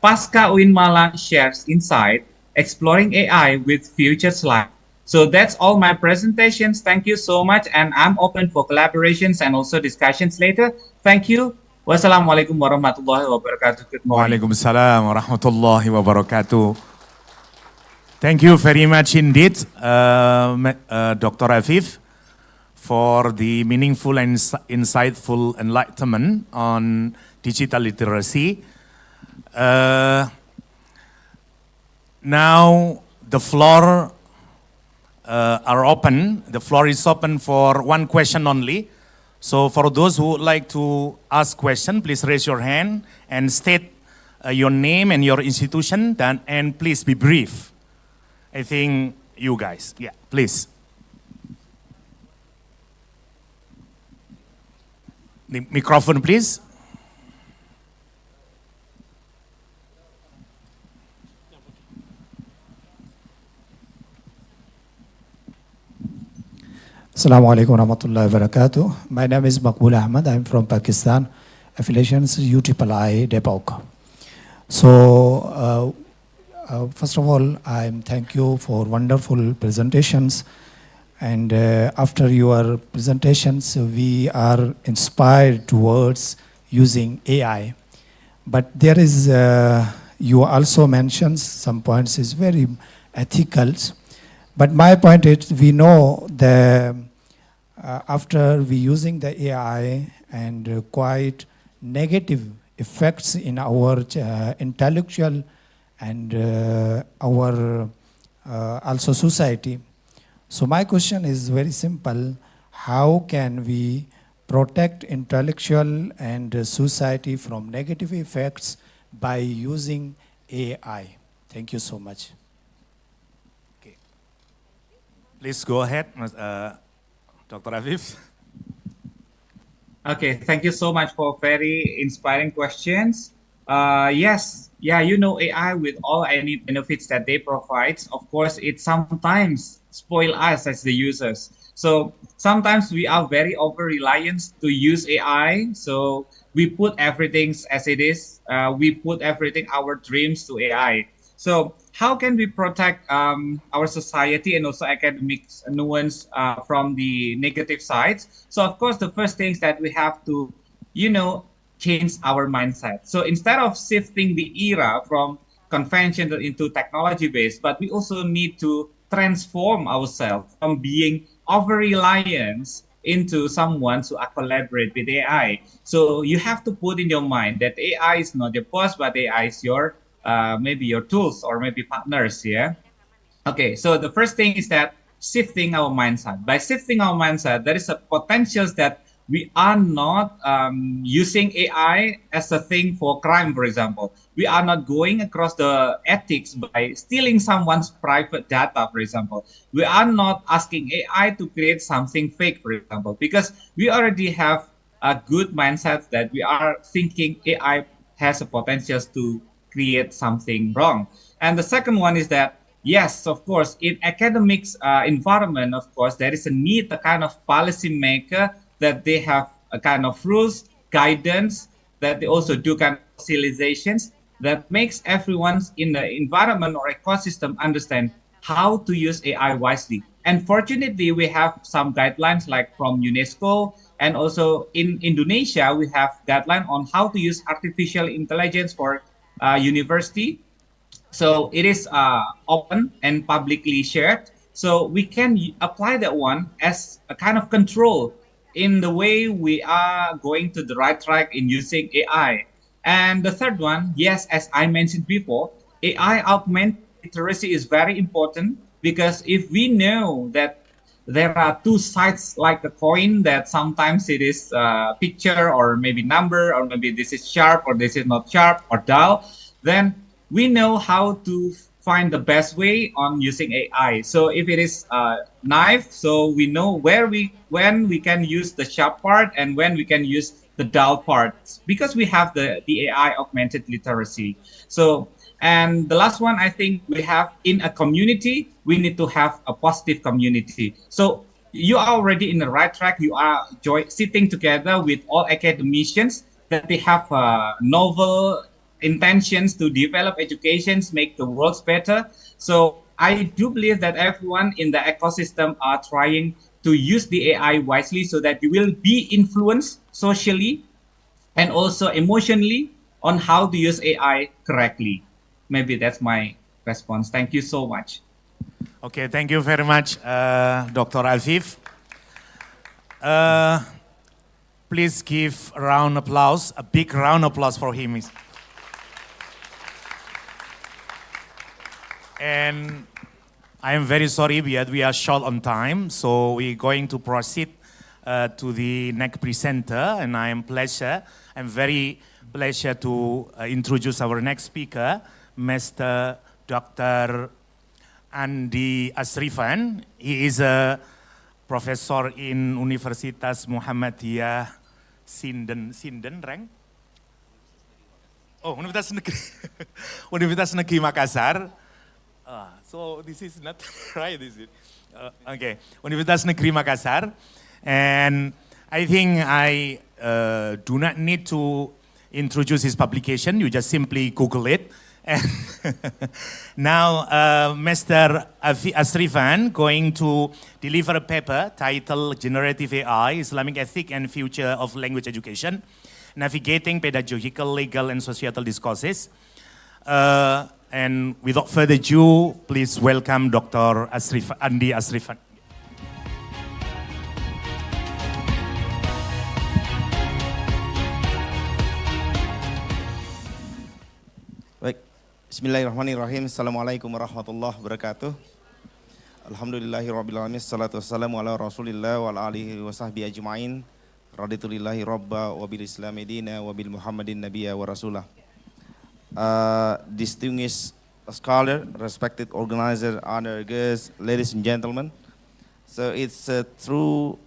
Pasca UIN Malang shares insight, exploring AI with future light. So that's all my presentations. Thank you so much. And I'm open for collaborations and also discussions later. Thank you. Wassalamualaikum warahmatullahi wabarakatuh. Good morning. Waalaikumsalam warahmatullahi wabarakatuh. Thank you very much indeed, Dr. Afif, for the meaningful and insightful enlightenment on digital literacy. Now the floor are open. The floor is open for one question only. So for those who would like to ask question, please raise your hand and state your name and your institution, and please be brief. I think you guys, yeah, please. The microphone, please. Assalamualaikum warahmatullahi wabarakatuh. My name is Maqbul Ahmad. I'm from Pakistan. Affiliations UIII Depok. So, first of all, I thank you for wonderful presentations. And after your presentations, we are inspired towards using AI. But there is, you also mentioned some points is very ethical. But my point is, we know that after we using the AI and quite negative effects in our intellectual and our also society. So my question is very simple. How can we protect intellectual and society from negative effects by using AI? Thank you so much. Okay. Please go ahead, Dr. Afif. Okay, thank you so much for very inspiring questions. Yes, yeah, AI with all any benefits that they provide, of course, it sometimes spoil us as the users. So sometimes we are very over reliant to use AI. So we put everything as it is. We put everything, our dreams, to AI. So how can we protect our society and also academic nuance from the negative sides? So of course, the first thing is that we have to, change our mindset. So instead of shifting the era from conventional into technology based, but we also need to transform ourselves from being over reliance into someone who collaborate with AI. So you have to put in your mind that AI is not your boss, but AI is your maybe your tools or maybe partners. Yeah. Okay, so the first thing is that shifting our mindset. By shifting our mindset, there is a potential that we are not using AI as a thing for crime, for example. We are not going across the ethics by stealing someone's private data, for example. We are not asking AI to create something fake, for example, because we already have a good mindset that we are thinking AI has a potential to create something wrong. And the second one is that yes, of course, in academics environment, of course, there is a need, a kind of policy maker that they have a kind of rules, guidance, that they also do kind of socializations that makes everyone in the environment or ecosystem understand how to use AI wisely. And fortunately, we have some guidelines like from UNESCO, and also in Indonesia, we have guideline on how to use artificial intelligence for university, so it is open and publicly shared. So we can apply that one as a kind of control in the way we are going to the right track in using AI. And the third one, yes, as I mentioned before, AI augmented literacy is very important because if we know that there are two sides like a coin that sometimes it is picture or maybe number or maybe this is sharp or this is not sharp or dull, then we know how to find the best way on using AI. So if it is a knife, so we know when we can use the sharp part and when we can use the dull parts because we have the AI augmented literacy. So and the last one, I think we have in a community, we need to have a positive community. So you are already in the right track. You are sitting together with all academicians that they have novel intentions to develop educations, make the world better. So I do believe that everyone in the ecosystem are trying to use the AI wisely so that you will be influenced socially and also emotionally on how to use AI correctly. Maybe that's my response. Thank you so much. Okay, thank you very much, Dr. Afif. Please give a round applause, a big round applause for him. And I am very sorry, but we are short on time, so we're going to proceed to the next presenter, and I'm very pleasure to introduce our next speaker, Mr. Dr. Andi Asrifan. He is a professor in Universitas Muhammadiyah Sinden, Reng? Oh, Universitas Negeri, Universitas Negeri Makassar. So this is not right, is it? Okay, Universitas Negeri Makassar. And I think I do not need to introduce his publication. You just simply Google it. And now, Mr. Asrifan going to deliver a paper titled Generative AI, Islamic Ethics and Future of Language Education, Navigating Pedagogical, Legal, and Societal Discourses. And without further ado, please welcome Dr. Andi Asrifan. Baik, Bismillahirrahmanirrahim. Assalamualaikum warahmatullahi wabarakatuh. Alhamdulillahirrabbilalamin. Assalatu wassalamu ala rasulillah wa ala alihi wa sahbihi ajma'in. Raditulillahi rabba wa bil islami dina wa bil muhammadin nabiyya wa rasulah. Distinguished scholar, respected organizer, honored guests, ladies and gentlemen. So it's a true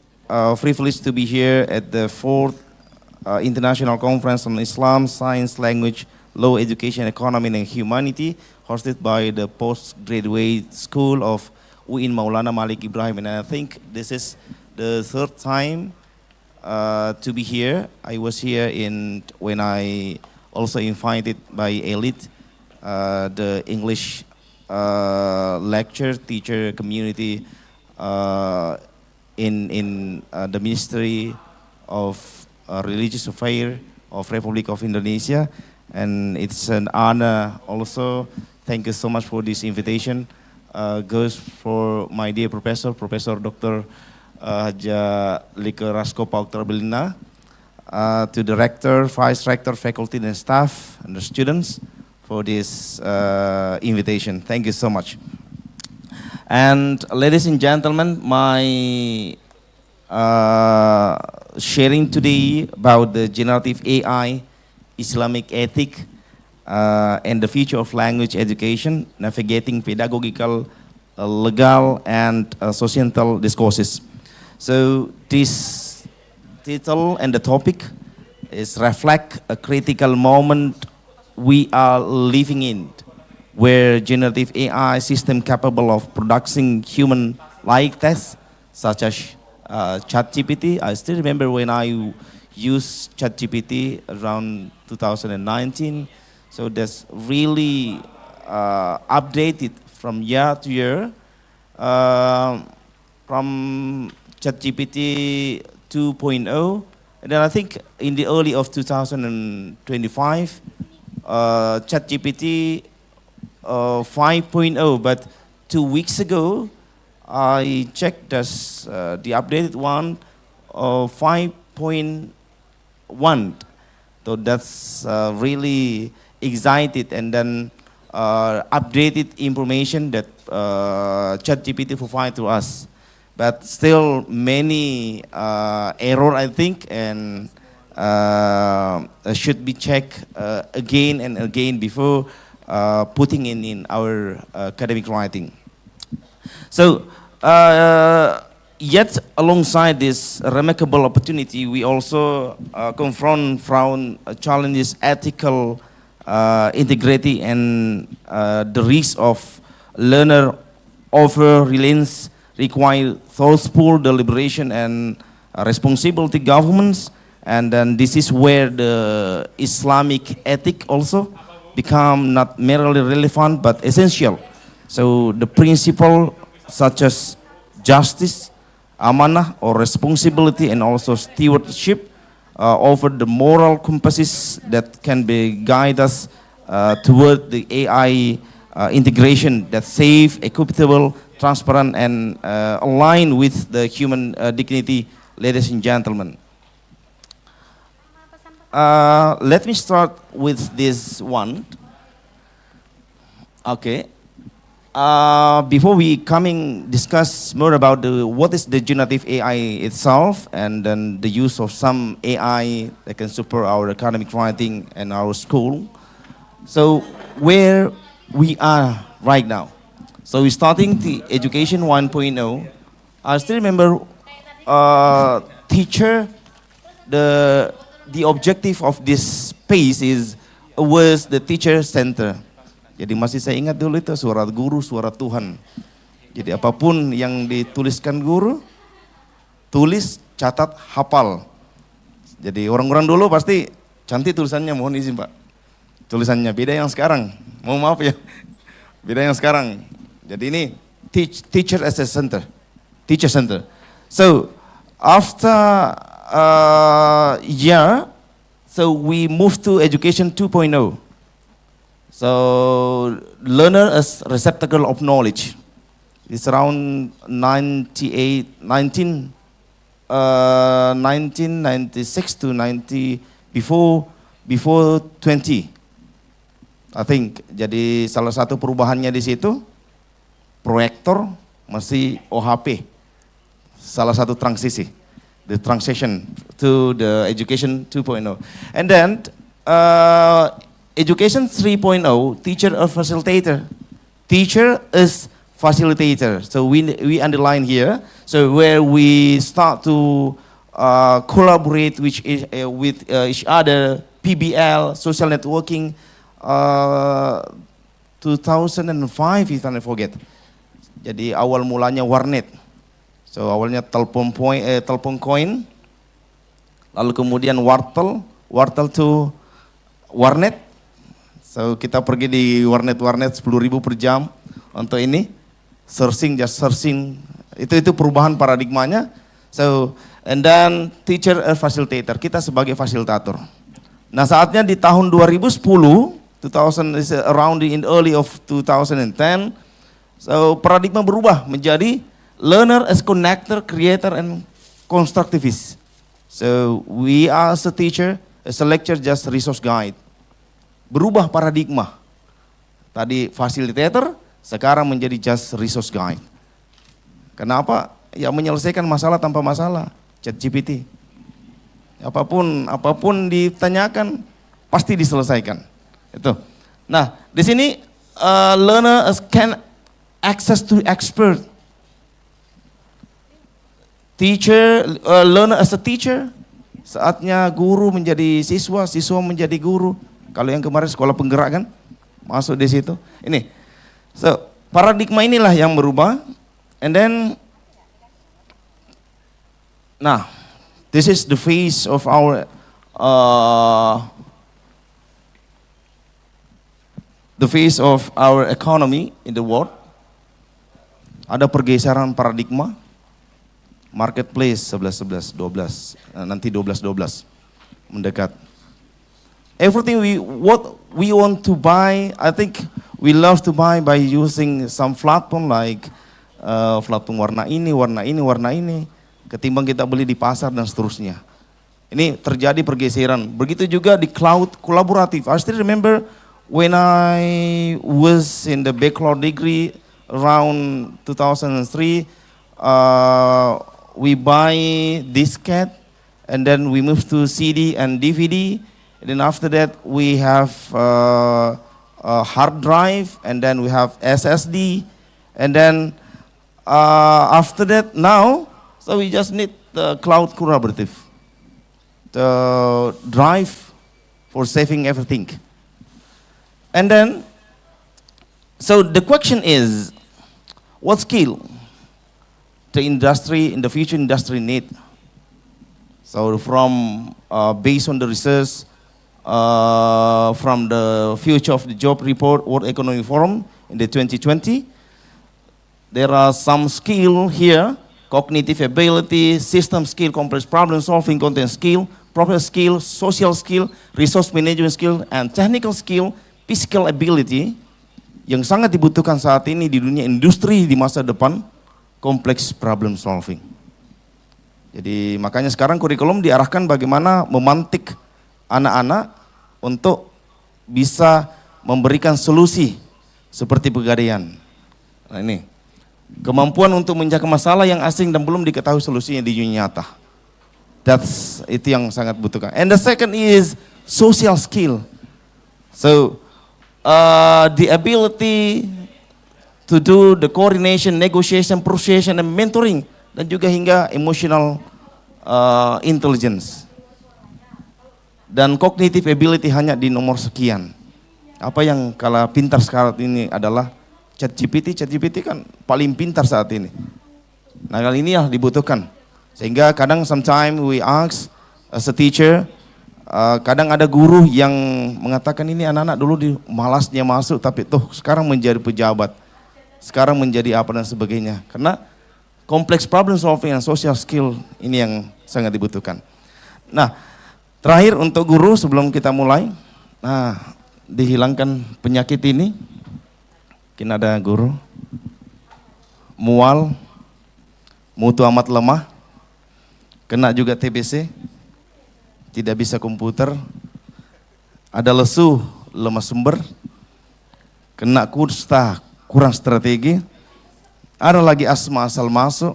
privilege to be here at the 4th International Conference on Islam, Science, Language, Law, Education, Economy, and Humanity, hosted by the Postgraduate School of UIN Maulana Malik Ibrahim. And I think this is the third time to be here. I was here when I also invited by Elite, the English lecture teacher community in the Ministry of Religious Affairs of Republic of Indonesia. and it's an honor also. Thank you so much for this invitation. Goes for my dear professor, Professor Dr. Haja Lika Rasko Paukter Belina, to the rector, vice rector, faculty and staff, and the students for this invitation. Thank you so much. And ladies and gentlemen, my sharing today about the generative AI, Islamic ethic, and the future of language education, navigating pedagogical, legal, and societal discourses. So this title and the topic is reflect a critical moment we are living in, where generative AI system capable of producing human-like tests, such as ChatGPT. I still remember when I used ChatGPT around 2019. So that's really updated from year to year. From ChatGPT 2.0, and then I think in the early of 2025, ChatGPT 5.0, but 2 weeks ago, I checked this, the updated one, 5.1. So that's really excited, and then updated information that ChatGPT provide to us. But still many error, I think, and should be checked again and again before putting in our academic writing. So, yet alongside this remarkable opportunity, we also confront challenges, ethical integrity, and the risk of learner over-reliance require thoughtful deliberation and responsibility governments. And then this is where the Islamic ethic also become not merely relevant but essential. So the principle such as justice, amanah or responsibility, and also stewardship offer the moral compasses that can be guide us toward the AI integration that's safe, equitable, transparent, and aligned with the human dignity, ladies and gentlemen. Let me start with this one. Okay. Before we discuss more about what is the generative AI itself, and then the use of some AI that can support our academic writing and our school. So where we are right now. So we're starting the education 1.0. I still remember teacher, the objective of this space was the teacher center. Jadi masih saya ingat dulu itu suara guru, suara Tuhan. Jadi apapun yang dituliskan guru, tulis, catat, hafal. Jadi orang-orang dulu pasti cantik tulisannya, mohon izin Pak. Tulisannya beda yang sekarang, mohon maaf ya. Beda yang sekarang. Jadi ini teacher as a center, teacher center. So after year, so we move to education 2.0. So learner as receptacle of knowledge. It's around 1996 to 90 before 20. I think. Jadi salah satu perubahannya di situ, proyektor masih OHP. Salah satu transisi, the transition to the education 2.0. And then education 3.0, teacher or facilitator. Teacher is facilitator. So we underline here. So where we start to collaborate with each other, PBL, social networking, 2005 if I forget. Jadi awal mulanya warnet. So awalnya telepon coin, lalu kemudian wartel to warnet. So kita pergi di warnet 10.000 per jam untuk ini searching. Itu perubahan paradigmanya. So and then teacher facilitator, kita sebagai fasilitator. Nah, saatnya di tahun 2010, 2000 is around in early of 2010, so paradigma berubah menjadi learner as connector, creator, and constructivist. So we are as a teacher, as a lecturer, just resource guide. Berubah paradigma. Tadi facilitator, sekarang menjadi just resource guide. Kenapa? Ya menyelesaikan masalah tanpa masalah. ChatGPT. Apapun ditanyakan pasti diselesaikan. Itu. Nah, di sini learner can access to expert. Teacher, learner as a teacher. Saatnya guru menjadi siswa, siswa menjadi guru. Kalau yang kemarin sekolah penggerak kan masuk di situ. Ini. So, paradigma inilah yang berubah. And then nah, this is the phase of our economy in the world. Ada pergeseran paradigma. Marketplace 11-11, 12, nanti 12-12 mendekat. Everything what we want to buy, I think we love to buy by using some platform like platform warna ini, warna ini, warna ini. Ketimbang kita beli di pasar dan seterusnya. Ini terjadi pergeseran. Begitu juga di cloud kolaboratif. I still remember when I was in the bachelor degree around 2003, we buy diskette and then we move to CD and DVD. And then after that we have a hard drive and then we have SSD. And then after that now, so we just need the cloud collaborative, the drive for saving everything. And then, so the question is, what skill the industry, in the future industry need? So from, based on the research, from the Future of the Job Report, World Economic Forum in the 2020, there are some skill here: cognitive ability, system skill, complex problem solving, content skill, professional skill, social skill, resource management skill, and technical skill, physical ability, yang sangat dibutuhkan saat ini di dunia industri di masa depan, complex problem solving. Jadi makanya sekarang kurikulum diarahkan bagaimana memantik anak-anak untuk bisa memberikan solusi seperti pegadaian. Nah ini, kemampuan untuk menjaga masalah yang asing dan belum diketahui solusinya di dunia nyata. Itu yang sangat butuhkan. And the second is social skill. So the ability to do the coordination, negotiation, persuasion, and mentoring, dan juga hingga emotional intelligence. Dan cognitive ability hanya di nomor sekian. Apa yang kalau pintar sekarang ini adalah ChatGPT kan paling pintar saat ini. Nah kali ini yang dibutuhkan. Sehingga kadang sometimes we ask as a teacher, kadang ada guru yang mengatakan ini anak-anak dulu malasnya masuk, tapi tuh sekarang menjadi pejabat, sekarang menjadi apa dan sebagainya. Karena complex problem solving dan social skill ini yang sangat dibutuhkan. Nah, terakhir untuk guru sebelum kita mulai, nah dihilangkan penyakit ini. Mungkin ada guru mual, mutu amat lemah, kena juga TBC, tidak bisa komputer, ada lesu, lemah sumber, kena kusta, kurang strategi, ada lagi asma asal masuk,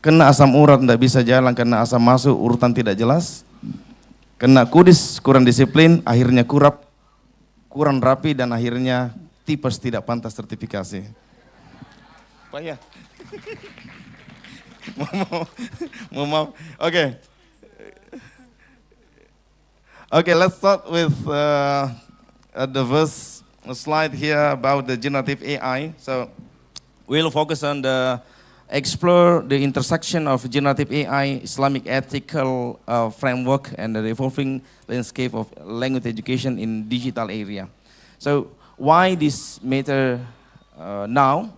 kena asam urat tidak bisa jalan karena asam masuk urutan tidak jelas, kena kudis, kurang disiplin, akhirnya kurang rapi dan akhirnya tipes tidak pantas sertifikasi. Pak ya? Maaf. Oke. Okay, let's start with the first slide here about the generative AI. So we'll focus on explore the intersection of generative AI, Islamic ethical framework, and the evolving landscape of language education in digital area. So why this matter now?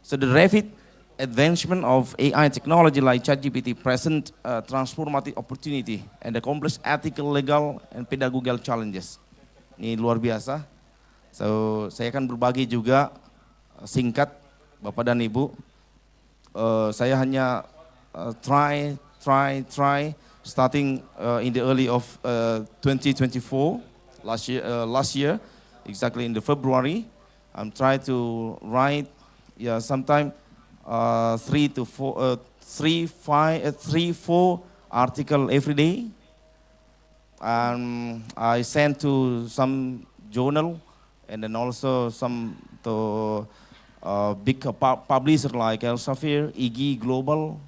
So the rapid advancement of AI technology like ChatGPT present a transformative opportunity and the complex ethical, legal, and pedagogical challenges. Ini luar biasa. So, saya akan berbagi juga singkat, Bapak dan Ibu. Saya hanya try, starting in the early of 2024, last year, exactly in the February. I'm trying to write, sometime 3 to 4, 4 article every day. I send to some journal and then also some to big publisher like Elsevier, IG Global,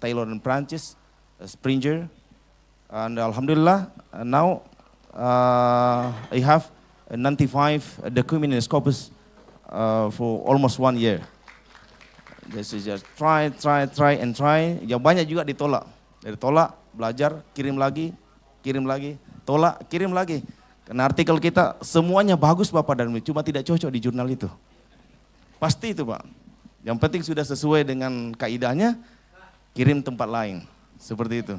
Taylor and Francis, Springer, and Alhamdulillah now I have 95 document in Scopus for almost 1 year. This is just try and try. Yang banyak juga ditolak. Dari tolak, belajar, kirim lagi, tolak, kirim lagi. Karena artikel kita semuanya bagus Bapak dan Ibu, cuma tidak cocok di jurnal itu. Pasti itu Pak. Yang penting sudah sesuai dengan kaidahnya, kirim tempat lain. Seperti itu.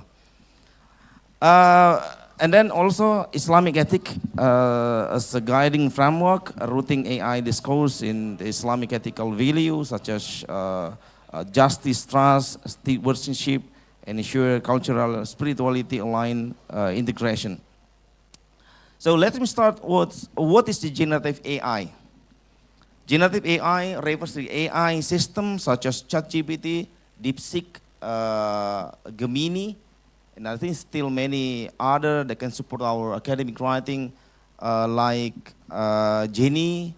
And then also Islamic ethic as a guiding framework, rooting AI discourse in the Islamic ethical values such as justice, trust, stewardship, and ensure cultural spirituality aligned integration. So let me start with what is the generative AI? Generative AI refers to AI systems such as ChatGPT, DeepSeek, Gemini, and I think still many other that can support our academic writing like Genie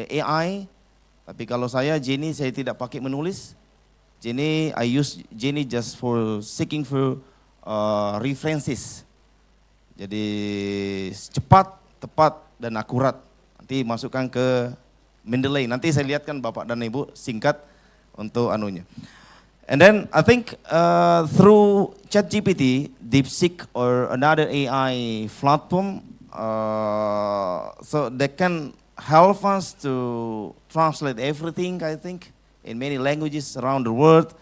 AI. Tapi kalau saya Genie saya tidak pakai menulis. Genie I use Genie just for seeking for references. Jadi cepat, tepat dan akurat. Nanti masukkan ke Mendeley. Nanti saya lihatkan Bapak dan Ibu singkat untuk anunya. And then I think through ChatGPT, DeepSeek or another AI platform, so they can help us to translate everything, I think, in many languages around the world.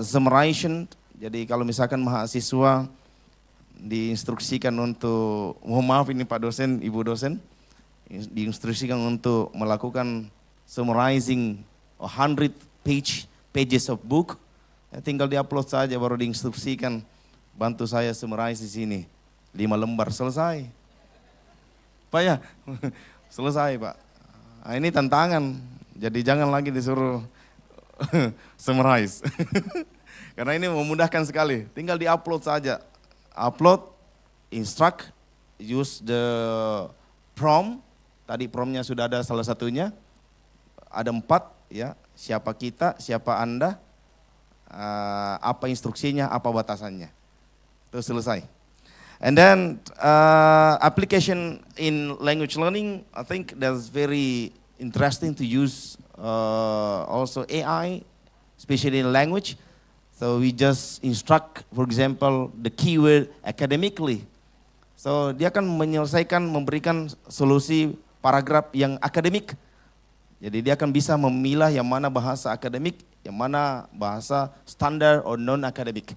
Summarization, jadi kalau misalkan mahasiswa diinstruksikan untuk, mohon maaf ini Pak dosen, Ibu dosen, diinstruksikan untuk melakukan summarizing 100 pages of book, ya tinggal diupload saja baru diinstruksikan, bantu saya summarize di sini 5 lembar selesai. Pak ya, selesai Pak. Nah, ini tantangan, jadi jangan lagi disuruh summarize. Karena ini memudahkan sekali, tinggal diupload saja. Upload, instruct, use the prompt. Tadi promptnya sudah ada salah satunya, ada 4 ya. Siapa kita, siapa Anda, apa instruksinya, apa batasannya. Itu selesai. And then application in language learning, I think that's very interesting to use also AI, especially in language. So we just instruct, for example, the keyword academically. So dia akan menyelesaikan, memberikan solusi paragraf yang akademik. Jadi dia akan bisa memilah yang mana bahasa akademik, yang mana bahasa standar or non-academic.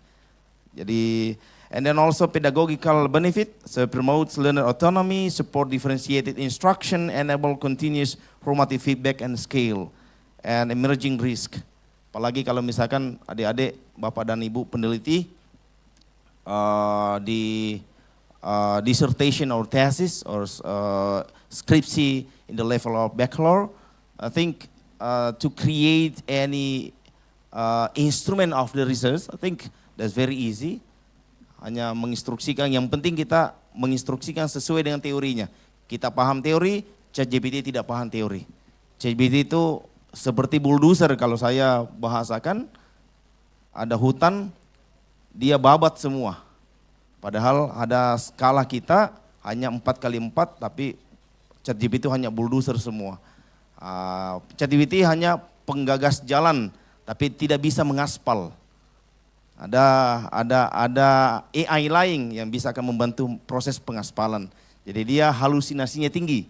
Jadi, and then also pedagogical benefit, so promotes learner autonomy, support differentiated instruction, enable continuous formative feedback and scale, and emerging risk. Apalagi kalau misalkan adik-adik, Bapak dan Ibu peneliti di dissertation or thesis or skripsi in the level of bachelor, I think to create any instrument of the research, I think that's very easy. Hanya menginstruksikan, yang penting kita menginstruksikan sesuai dengan teorinya. Kita paham teori, ChatGPT tidak paham teori. ChatGPT itu seperti bulldozer kalau saya bahasakan, ada hutan, dia babat semua. Padahal ada skala kita hanya 4x4, tapi ChatGPT itu hanya bulldozer semua. ChatGPT hanya penggagas jalan, tapi tidak bisa mengaspal. Ada AI lain yang bisa akan membantu proses pengaspalan. Jadi dia halusinasinya tinggi.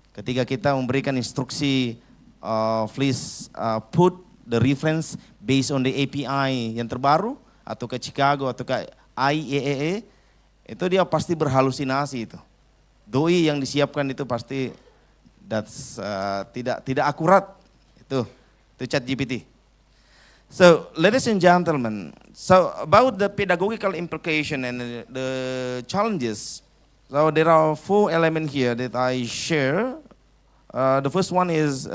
Ketika kita memberikan instruksi please put the reference based on the API yang terbaru atau ke Chicago atau ke IEEE, itu dia pasti berhalusinasi itu. Doi yang disiapkan itu pasti tidak akurat itu ChatGPT. So, ladies and gentlemen, so about the pedagogical implication and the challenges. So there are 4 elements here that I share. The first one is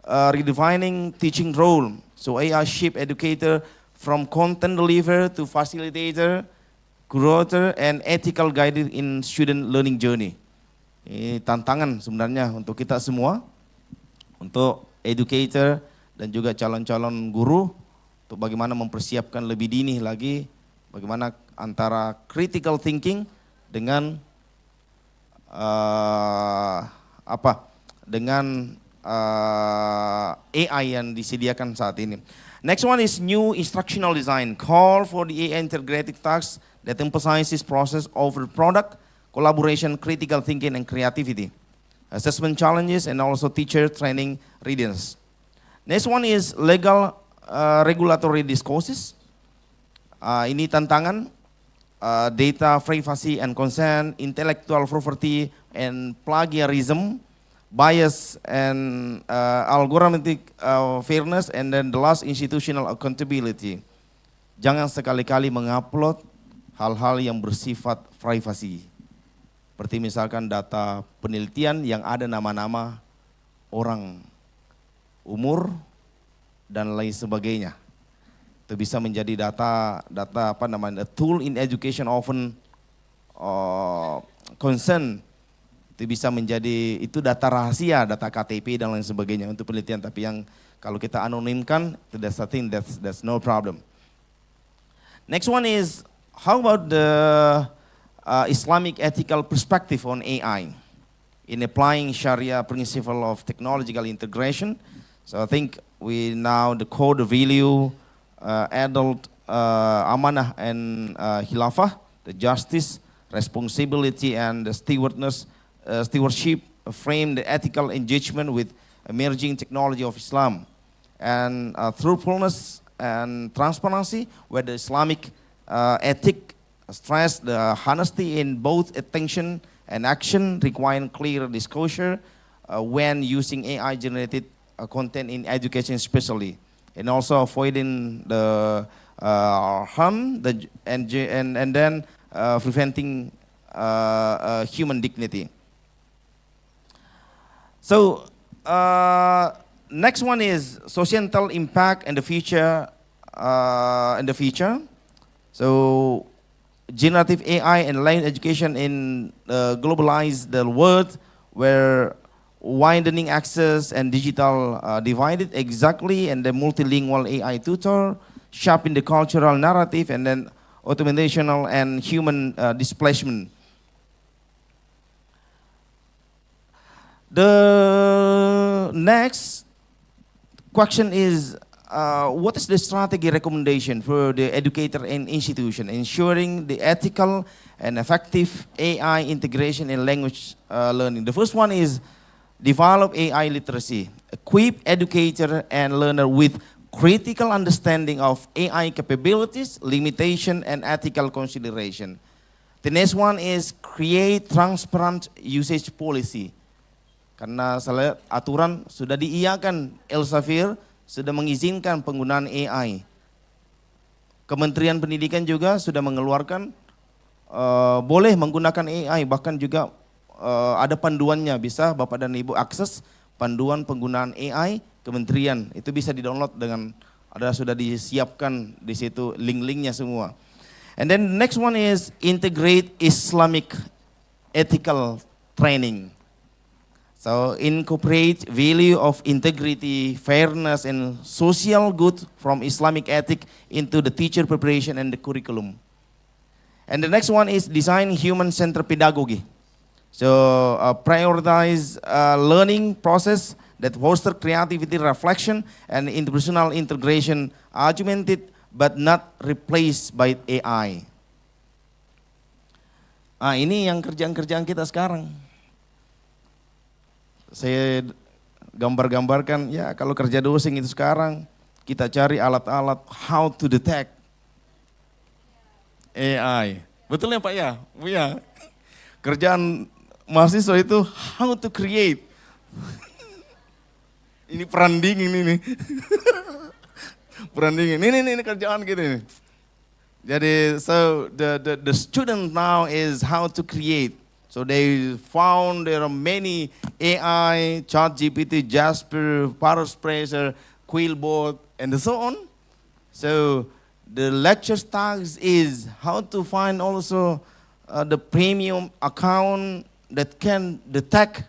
redefining teaching role. So AI shift educator from content deliverer to facilitator, curator, and ethical guide in student learning journey. Ini tantangan sebenarnya untuk kita semua, untuk educator dan juga calon-calon guru, untuk bagaimana mempersiapkan lebih dini lagi, bagaimana antara critical thinking dengan AI yang disediakan saat ini. Next one is new instructional design, call for the AI integrated tasks that emphasizes process over product, collaboration, critical thinking, and creativity. Assessment challenges and also teacher training readiness. Next one is legal regulatory discourses. Ini tantangan data privacy and consent, intellectual property and plagiarism, bias and algorithmic fairness, and then the last institutional accountability. Jangan sekali-kali mengupload hal-hal yang bersifat privasi. Seperti misalkan data penelitian yang ada nama-nama orang, umur, dan lain sebagainya. Itu bisa menjadi data a tool in education often concern. Itu bisa menjadi, itu data rahasia, data KTP dan lain sebagainya untuk penelitian. Tapi yang kalau kita anonimkan, that's a thing that's no problem. Next one is, how about the Islamic ethical perspective on AI in applying Sharia principle of technological integration? So I think we now the core value, adult amanah and khilafah, the justice, responsibility, and the stewardship frame the ethical engagement with emerging technology of Islam, and truthfulness and transparency, where the Islamic ethic stress the honesty in both attention and action, requiring clear disclosure when using AI-generated content in education especially, and also avoiding the harm and then preventing human dignity. So next one is societal impact and the future. So generative AI and line education in globalized the world, where widening access and digital divided exactly, and the multilingual AI tutor, sharpen the cultural narrative, and then automational and human displacement. The next question is, what is the strategy recommendation for the educator and institution ensuring the ethical and effective AI integration in language learning? The first one is develop AI literacy, equip educator and learner with critical understanding of AI capabilities, limitation, and ethical consideration. The next one is create transparent usage policy. Karena saya aturan sudah diiakan, Elsevier sudah mengizinkan penggunaan AI. Kementerian Pendidikan juga sudah mengeluarkan boleh menggunakan AI, bahkan juga ada panduannya, bisa Bapak dan Ibu akses panduan penggunaan AI kementerian, itu bisa di-download dengan sudah disiapkan di situ link-linknya semua. And then next one is integrate Islamic ethical training. So incorporate value of integrity, fairness, and social good from Islamic ethic into the teacher preparation and the curriculum. And the next one is design human-centered pedagogy. So prioritize learning process that foster creativity, reflection, and interpersonal integration, augmented but not replaced by AI. Ini yang kerjaan-kerjaan kita sekarang. Saya gambar-gambarkan, ya kalau kerja dosen itu sekarang, kita cari alat-alat how to detect AI. Betul ya Pak ya? Ya. Kerjaan mahasiswa itu how to create. Ini peran dingin ini. Peran dingin. Ini kerjaan gitu ini. Jadi so the student now is how to create. So they found there are many AI, ChatGPT, Jasper, Paraspracer, Quillbot, and so on. So the lecture task is how to find also the premium account that can detect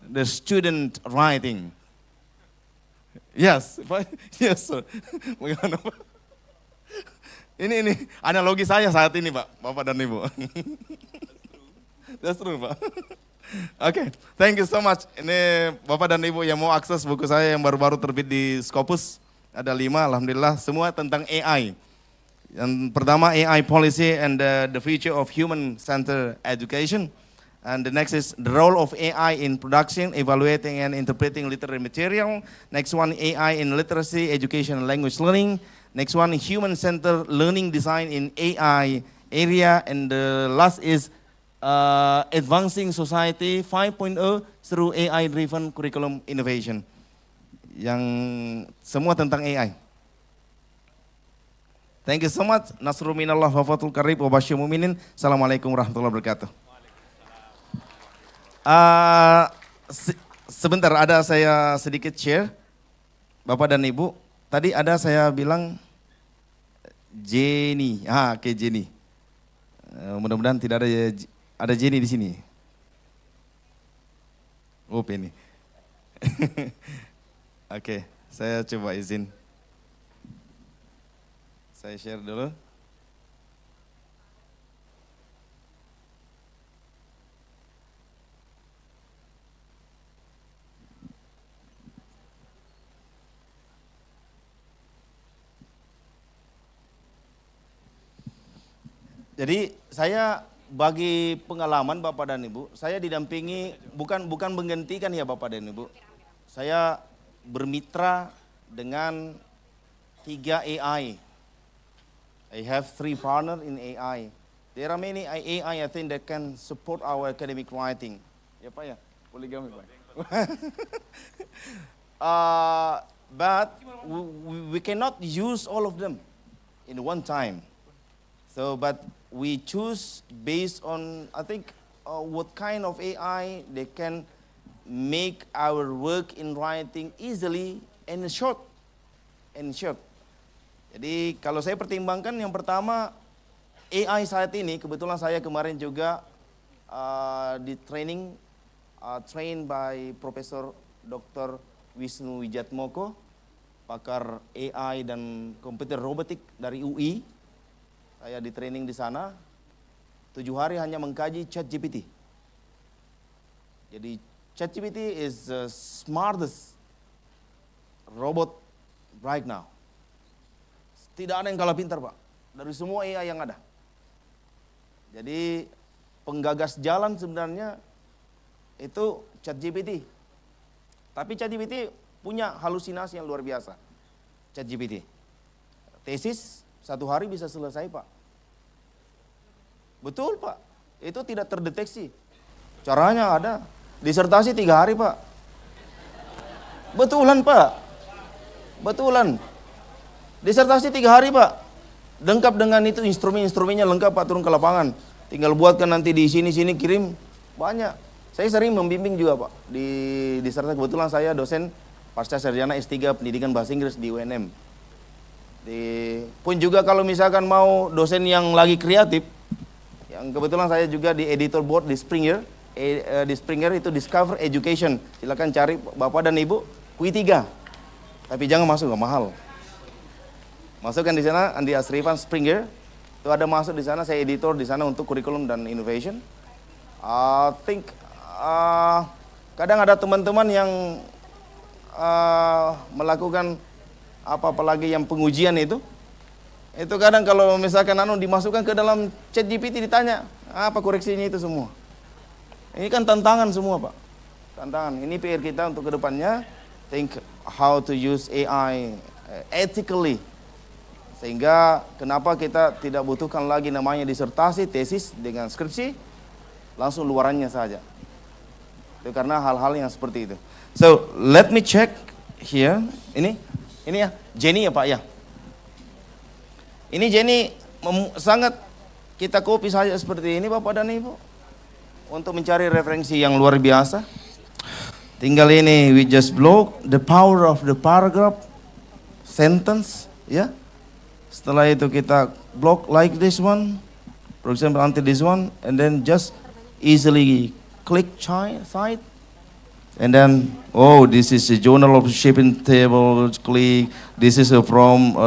the student writing. Yes, yes sir. Bagaimana Pak? Ini analogi saya saat ini Pak, Bapak dan Ibu. That's true Pak. Oke, thank you so much. Ini Bapak dan Ibu yang mau akses buku saya yang baru-baru terbit di Scopus. Ada 5, alhamdulillah, semua tentang AI. Yang pertama AI policy and the future of human-centered education. And the next is the role of AI in production, evaluating and interpreting literary material. Next one, AI in literacy, education and language learning. Next one, human-centered learning design in AI area. And the last is advancing society 5.0 through AI-driven curriculum innovation. Yang semua tentang AI. Thank you so much. Nasrul minallah wa fathul qarib wa basyir mu'minin. Assalamualaikum warahmatullahi wabarakatuh. Sebentar, ada saya sedikit share. Bapak dan Ibu, tadi ada saya bilang Jenny. Oke Jenny. Mudah-mudahan tidak ada Jenny di sini. Oh, ini. Oke, saya coba izin. Saya share dulu. Jadi saya bagi pengalaman Bapak dan Ibu, saya didampingi bukan menggantikan ya Bapak dan Ibu. Saya bermitra dengan 3 AI. I have 3 partner in AI. There are many AI I think that can support our academic writing. Ya Pak ya, poligami Pak. But we cannot use all of them in one time. So, but we choose based on, I think, what kind of AI they can make our work in writing easily and short. Jadi kalau saya pertimbangkan yang pertama AI saat ini, kebetulan saya kemarin juga di train by Profesor Dr. Wisnu Wijatmoko, pakar AI dan komputer robotik dari UI. Saya di training di sana, 7 hari hanya mengkaji ChatGPT. Jadi ChatGPT is the smartest robot right now. Tidak ada yang kalah pintar Pak, dari semua AI yang ada. Jadi penggagas jalan sebenarnya itu ChatGPT. Tapi ChatGPT punya halusinasi yang luar biasa. ChatGPT. Tesis 1 hari bisa selesai Pak. Betul Pak, itu tidak terdeteksi. Caranya ada. Disertasi 3 hari Pak. Betulan Pak. Betulan. Disertasi 3 hari Pak. Lengkap dengan itu instrumen-instrumennya lengkap Pak, turun ke lapangan. Tinggal buatkan nanti di sini kirim. Banyak. Saya sering membimbing juga Pak. Di disertasi kebetulan saya dosen Pascasarjana S3 Pendidikan Bahasa Inggris di UNM. Pun juga kalau misalkan mau dosen yang lagi kreatif, yang kebetulan saya juga di editor board di Springer, di Springer itu Discover Education. Silakan cari Bapak dan Ibu, Q3. Tapi jangan masuk, nggak mahal. Masukkan di sana Andi Asrifan Springer. Itu ada masuk di sana, saya editor di sana untuk kurikulum dan innovation. Kadang ada teman-teman yang melakukan apalagi yang pengujian itu kadang kalau misalkan dimasukkan ke dalam ChatGPT ditanya apa koreksinya itu semua. Ini kan tantangan semua Pak. tantangan. Ini PR kita untuk kedepannya. Think how to use AI ethically. Sehingga kenapa kita tidak butuhkan lagi namanya disertasi, tesis dengan skripsi, langsung luarannya saja. Itu karena hal-hal yang seperti itu. So, let me check here. Ini ya, Jenny ya Pak ya. Ini Jenny sangat kita copy saja seperti ini Bapak dan Ibu. Untuk mencari referensi yang luar biasa. Tinggal ini, we just block the power of the paragraph, sentence, ya. Setelah itu kita block like this one, for example until this one, and then just easily click site, and then this is a journal of shipping table, click. This is from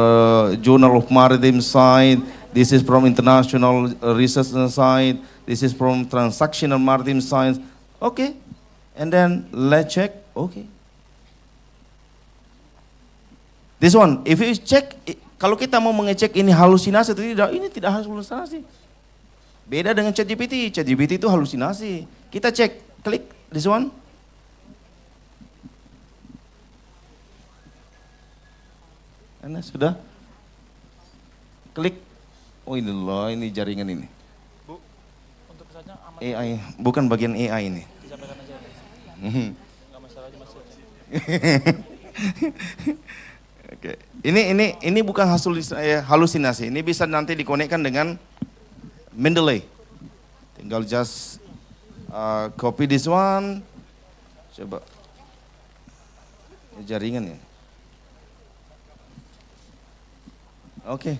journal of maritime site. This is from international research site. This is from transactional maritime science. Okay, and then let's check. Okay. This one, if you check. Kalau kita mau mengecek ini halusinasi atau tidak, ini tidak halusinasi. Beda dengan ChatGPT. ChatGPT itu halusinasi. Kita cek, klik this one. Anda sudah? Klik. Oh ini loh, ini jaringan ini. Bu, untuk pesannya aman. AI, bukan bagian AI ini. Disampaikan aja. Enggak masalah aja maksudnya. Oke. Ini bukan halusinasi. Ini bisa nanti dikonekkan dengan Mendeley. Tinggal just copy this one. Coba. Ini jaringan ya. Oke.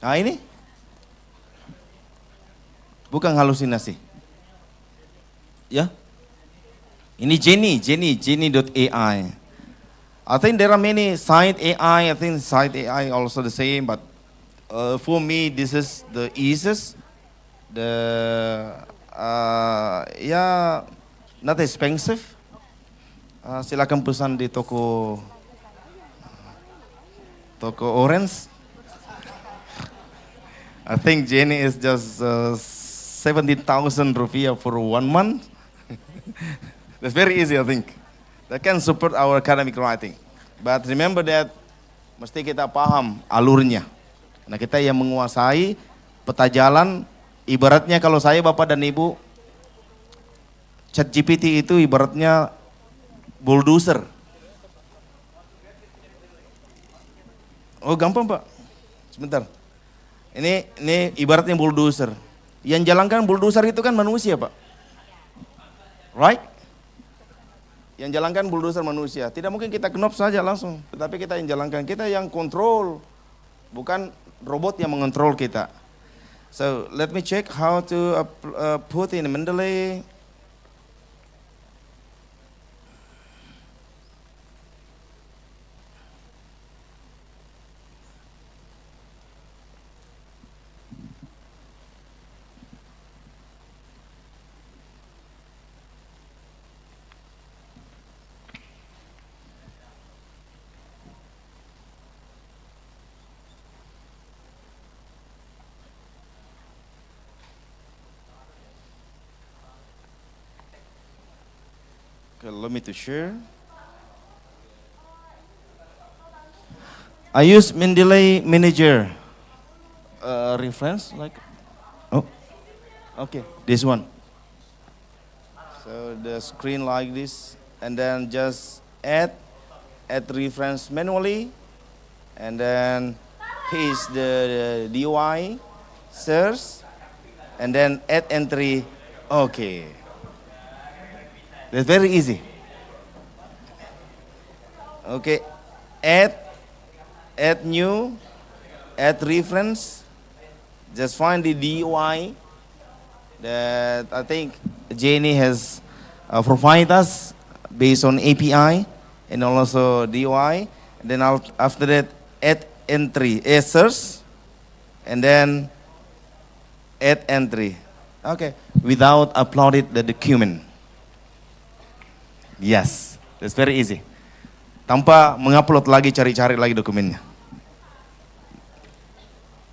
Nah ini bukan halusinasi. Ya. Ini Jenny.ai. I think there are many site AI. I think site AI also the same, but for me this is the easiest. Not expensive. Silakan pesan di toko Orange. I think Jenny is just 70,000 rupiah for 1 month. That's very easy, I think. That can support our academic writing. But remember that mesti kita paham alurnya. Nah kita yang menguasai peta jalan, ibaratnya kalau saya Bapak dan Ibu, ChatGPT itu ibaratnya bulldozer. Oh gampang Pak, sebentar. Ini ibaratnya bulldozer. Yang jalankan bulldozer itu kan manusia Pak. Right? Yang jalankan bulldozer manusia. Tidak mungkin kita knop saja langsung. Tetapi kita yang jalankan. Kita yang kontrol. Bukan robot yang mengontrol kita. So let me check how to put in Mendeley. Allow me to share. I use Mendeley Manager reference okay, this one. So the screen like this, and then just add reference manually, and then paste the DOI, search, and then add entry. Okay. That's very easy. Okay, add new, add reference. Just find the DOI that I think Jenny has provided us based on API and also DOI. And then after that, add entry, search, and then add entry. Okay, without uploading the document. Yes, that's very easy. Tanpa mengupload lagi, cari-cari lagi dokumennya.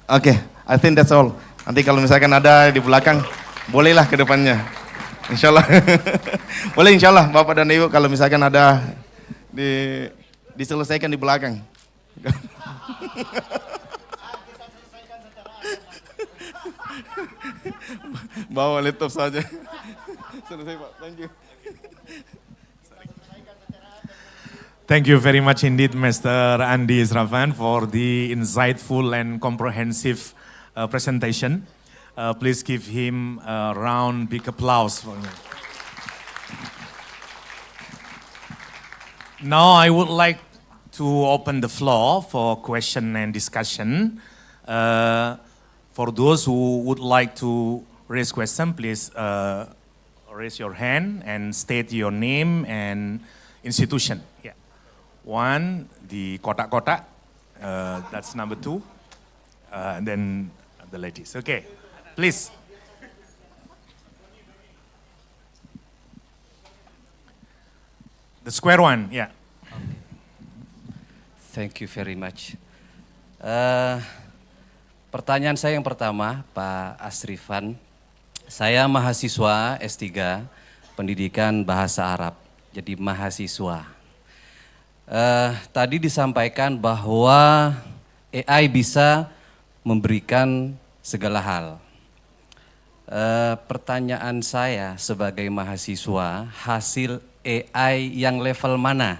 Oke, I think that's all. Nanti kalau misalkan ada di belakang, bolehlah ke depannya. Insya Allah. Boleh insya Allah Bapak dan Ibu kalau misalkan ada diselesaikan di belakang. Bawa laptop saja. Selesai Pak, thank you. Thank you very much indeed, Mr. Andi Israfan, for the insightful and comprehensive presentation. Please give him a round, big applause for him. Now I would like to open the floor for question and discussion. For those who would like to raise question, please raise your hand and state your name and institution. Yeah. One, the kotak-kotak, that's number 2, and then the ladies. Okay, please. The square one, yeah. Thank you very much. Pertanyaan saya yang pertama, Pak Asrifan. Saya mahasiswa S3, pendidikan bahasa Arab, jadi mahasiswa. Tadi disampaikan bahwa AI bisa memberikan segala hal. Pertanyaan saya sebagai mahasiswa, hasil AI yang level mana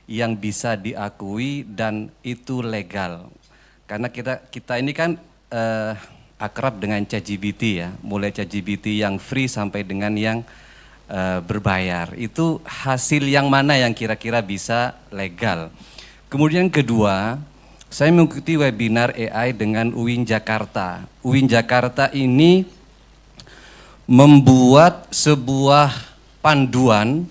yang bisa diakui dan itu legal? Karena kita ini kan akrab dengan ChatGPT ya, mulai ChatGPT yang free sampai dengan yang berbayar. Itu hasil yang mana yang kira-kira bisa legal? Kemudian kedua, saya mengikuti webinar AI dengan UIN Jakarta. UIN Jakarta ini membuat sebuah panduan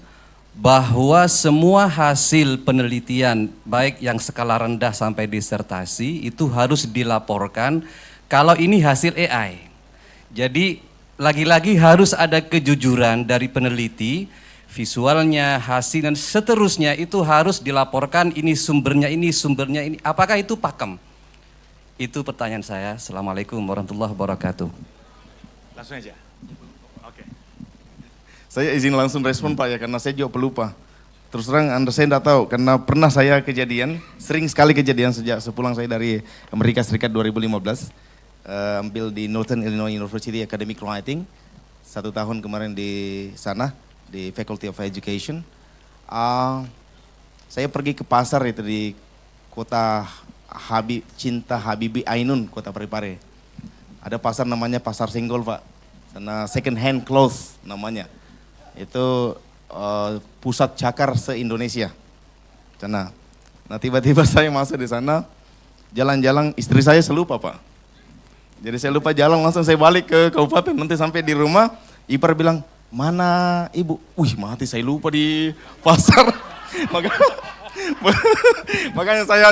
bahwa semua hasil penelitian, baik yang skala rendah sampai disertasi, itu harus dilaporkan kalau ini hasil AI. Jadi lagi-lagi harus ada kejujuran dari peneliti, visualnya, hasil dan seterusnya itu harus dilaporkan, ini sumbernya ini. Apakah itu pakem? Itu pertanyaan saya. Assalamualaikum warahmatullahi wabarakatuh. Langsung aja. Oke. Saya izin langsung respon Pak ya, karena saya juga pelupa. Terus terang saya tidak tahu, karena pernah saya kejadian, sering sekali kejadian sejak sepulang saya dari Amerika Serikat 2015. Ambil di Northern Illinois University Academic Writing, 1 tahun kemarin di sana, di Faculty of Education. Saya pergi ke pasar itu di kota Cinta Habibi Ainun, kota Parepare. Ada pasar namanya Pasar Senggol Pak, sana second hand clothes namanya. Itu pusat cakar se-Indonesia. Sana. Nah tiba-tiba saya masuk di sana, jalan-jalan, istri saya selupa Pak. Jadi saya lupa jalan, langsung saya balik ke kabupaten. Nanti sampai di rumah, ipar bilang, mana ibu? Wih mati saya lupa di pasar. Makanya saya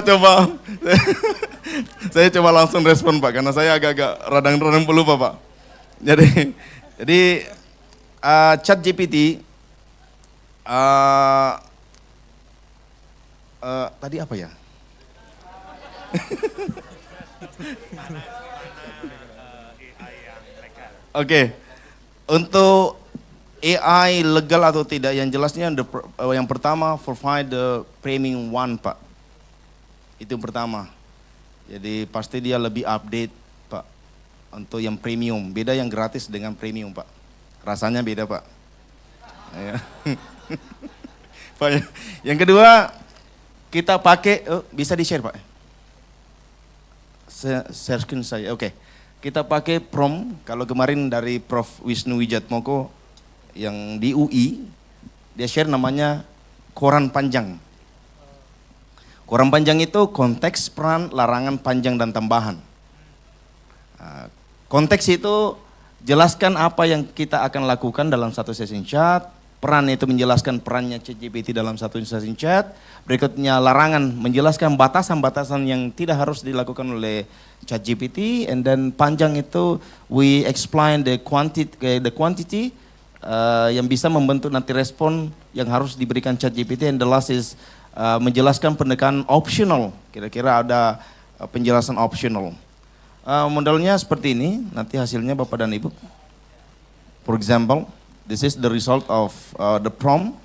coba langsung respon Pak, karena saya agak-agak radang-radang pelupa Pak. Jadi ChatGPT tadi apa ya? Oke, untuk AI legal atau tidak, yang jelasnya yang pertama provide the premium one Pak. Itu yang pertama. Jadi pasti dia lebih update Pak untuk yang premium. Beda yang gratis dengan premium Pak. Rasanya beda Pak. Ya. Pak, yang kedua kita pakai, bisa di share Pak. Share screen saya, oke. Kita pakai prompt, kalau kemarin dari Prof. Wisnu Wijatmoko yang di UI, dia share namanya koran panjang. Koran panjang itu konteks, peran, larangan, panjang, dan tambahan. Konteks itu jelaskan apa yang kita akan lakukan dalam satu session chat. Peran itu menjelaskan perannya ChatGPT dalam satu session chat. Berikutnya larangan menjelaskan batasan-batasan yang tidak harus dilakukan oleh ChatGPT. And then panjang itu we explain the quantity yang bisa membentuk nanti respon yang harus diberikan ChatGPT. And the last is menjelaskan pendekatan optional. Kira-kira ada penjelasan optional. Modelnya seperti ini, nanti hasilnya Bapak dan Ibu. For example, This is the result of the prom.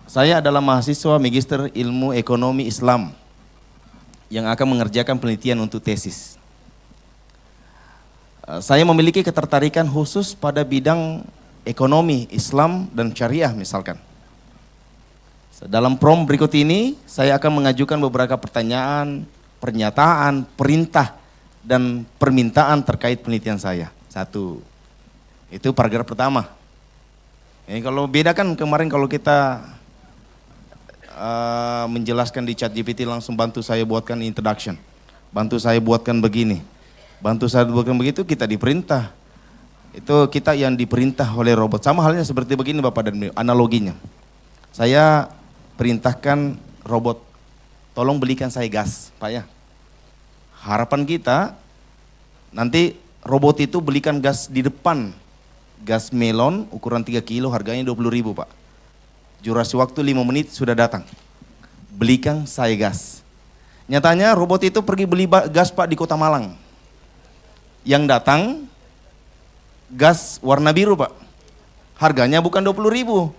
Saya adalah mahasiswa Magister Ilmu Ekonomi Islam yang akan mengerjakan penelitian untuk tesis. Saya memiliki ketertarikan khusus pada bidang ekonomi, Islam, dan syariah misalkan. Dalam prom berikut ini, saya akan mengajukan beberapa pertanyaan, pernyataan, perintah, dan permintaan terkait penelitian saya. 1. Itu paragraf pertama. Ini kalau beda kan kemarin kalau kita menjelaskan di chat GPT langsung bantu saya buatkan introduction. Bantu saya buatkan begini. Bantu saya buatkan begitu, kita diperintah. Itu kita yang diperintah oleh robot. Sama halnya seperti begini Bapak dan Ibu, analoginya. Saya perintahkan robot, tolong belikan saya gas, Pak ya. Harapan kita nanti robot itu belikan gas di depan, gas melon ukuran 3 kilo harganya 20.000 Pak. Durasi waktu 5 menit sudah datang, belikan saya gas. Nyatanya robot itu pergi beli gas Pak di kota Malang. Yang datang gas warna biru Pak, harganya bukan 20.000.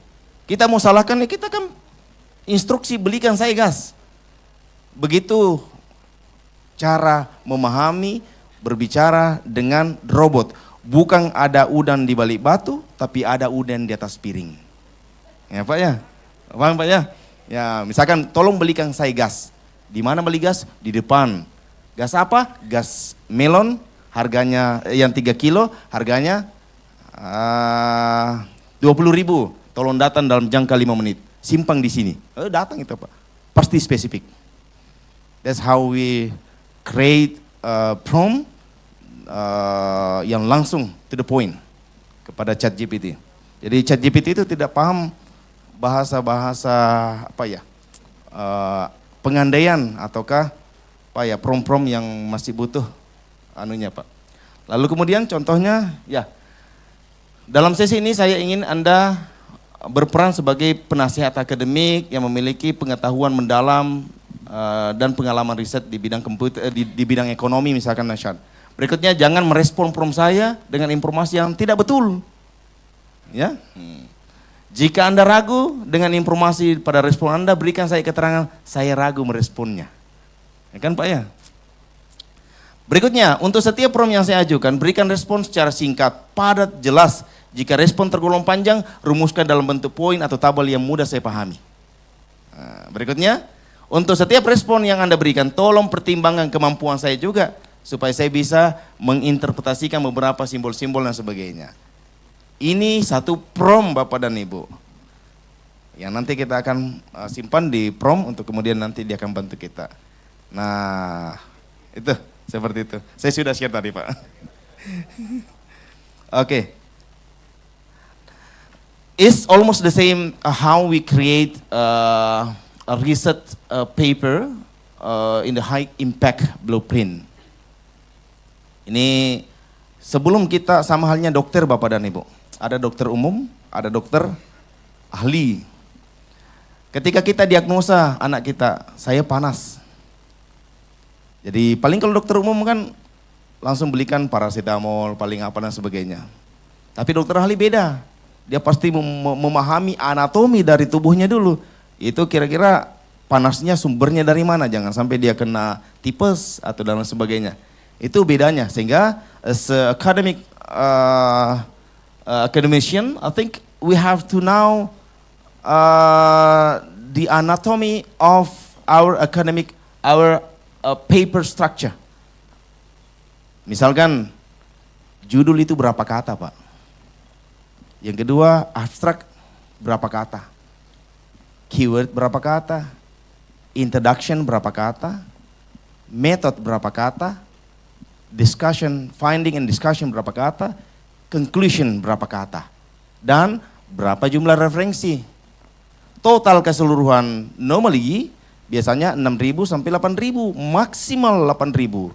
Kita mau salahkan ya, kita kan instruksi belikan saya gas. Begitu cara memahami, berbicara dengan robot. Bukan ada udang di balik batu, tapi ada udang di atas piring. Ya Pak ya, paham Pak ya? Ya misalkan tolong belikan saya gas. Di mana beli gas? Di depan. Gas apa? Gas melon, harganya yang 3 kilo, harganya 20.000. Tolong datang dalam jangka 5 menit. Simpang di sini. Datang itu Pak. Pasti spesifik. That's how we create prompt yang langsung to the point kepada chat GPT. Jadi chat GPT itu tidak paham bahasa-bahasa apa ya, pengandaian ataukah apa ya, prom-prom yang masih butuh anunya Pak. Lalu kemudian contohnya ya, dalam sesi ini saya ingin Anda berperan sebagai penasihat akademik yang memiliki pengetahuan mendalam dan pengalaman riset di bidang komputer, di bidang ekonomi misalkan nasional. Berikutnya jangan merespon prom saya dengan informasi yang tidak betul. Ya. Jika Anda ragu dengan informasi pada respon Anda, berikan saya keterangan, saya ragu meresponnya. Ya kan Pak ya? Berikutnya, untuk setiap prom yang saya ajukan, berikan respon secara singkat, padat, jelas. Jika respon tergolong panjang, rumuskan dalam bentuk poin atau tabel yang mudah saya pahami. Nah, berikutnya, untuk setiap respon yang Anda berikan, tolong pertimbangkan kemampuan saya juga, supaya saya bisa menginterpretasikan beberapa simbol-simbol dan sebagainya. Ini satu prom Bapak dan Ibu, yang nanti kita akan simpan di prom untuk kemudian nanti dia akan bantu kita. Nah, itu seperti itu. Saya sudah share tadi Pak. Oke. It's almost the same how we create a research paper in the high impact blueprint. Ini sebelum kita, sama halnya dokter Bapak dan Ibu. Ada dokter umum, ada dokter ahli. Ketika kita diagnosa anak kita, saya panas. Jadi paling kalau dokter umum kan langsung belikan paracetamol, paling apa dan sebagainya. Tapi dokter ahli beda. Dia pasti memahami anatomi dari tubuhnya dulu. Itu kira-kira panasnya sumbernya dari mana, jangan sampai dia kena tipes atau dan sebagainya. Itu bedanya, sehingga as a academician, I think we have to know the anatomy of our academic, our paper structure. Misalkan judul itu berapa kata Pak? Yang kedua, abstrak berapa kata? Keyword berapa kata? Introduction berapa kata? Method berapa kata? Discussion, finding and discussion berapa kata? Conclusion berapa kata? Dan berapa jumlah referensi? Total keseluruhan normally biasanya 6.000 sampai 8.000, maksimal 8.000.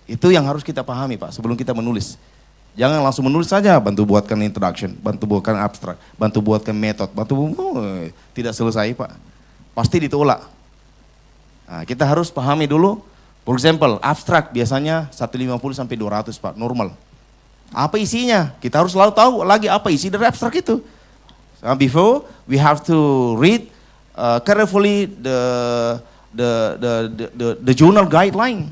Itu yang harus kita pahami Pak sebelum kita menulis. Jangan langsung menulis saja, bantu buatkan introduction, bantu buatkan abstrak, bantu buatkan metode, tidak selesai Pak. Pasti ditolak. Nah, kita harus pahami dulu, for example, abstrak biasanya 150 sampai 200 Pak, normal. Apa isinya? Kita harus selalu tahu lagi apa isi dari abstrak itu. Before we have to read carefully the journal guideline.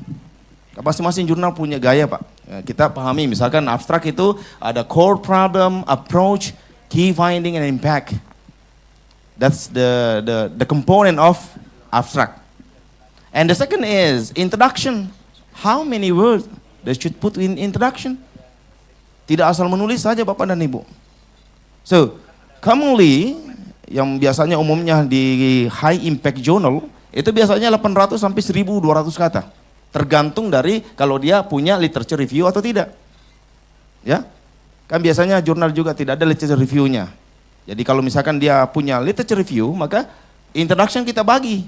Masing-masing jurnal punya gaya, Pak. Ya, kita pahami, misalkan abstrak itu ada core problem, approach, key finding, and impact. That's the component of abstract. And the second is introduction. How many words they should put in introduction? Tidak asal menulis saja Bapak dan Ibu. So, commonly yang biasanya umumnya di high impact journal itu biasanya 800 sampai 1200 kata. Tergantung dari kalau dia punya literature review atau tidak. Ya. Kan biasanya jurnal juga tidak ada literature review-nya. Jadi kalau misalkan dia punya literature review, maka introduction kita bagi.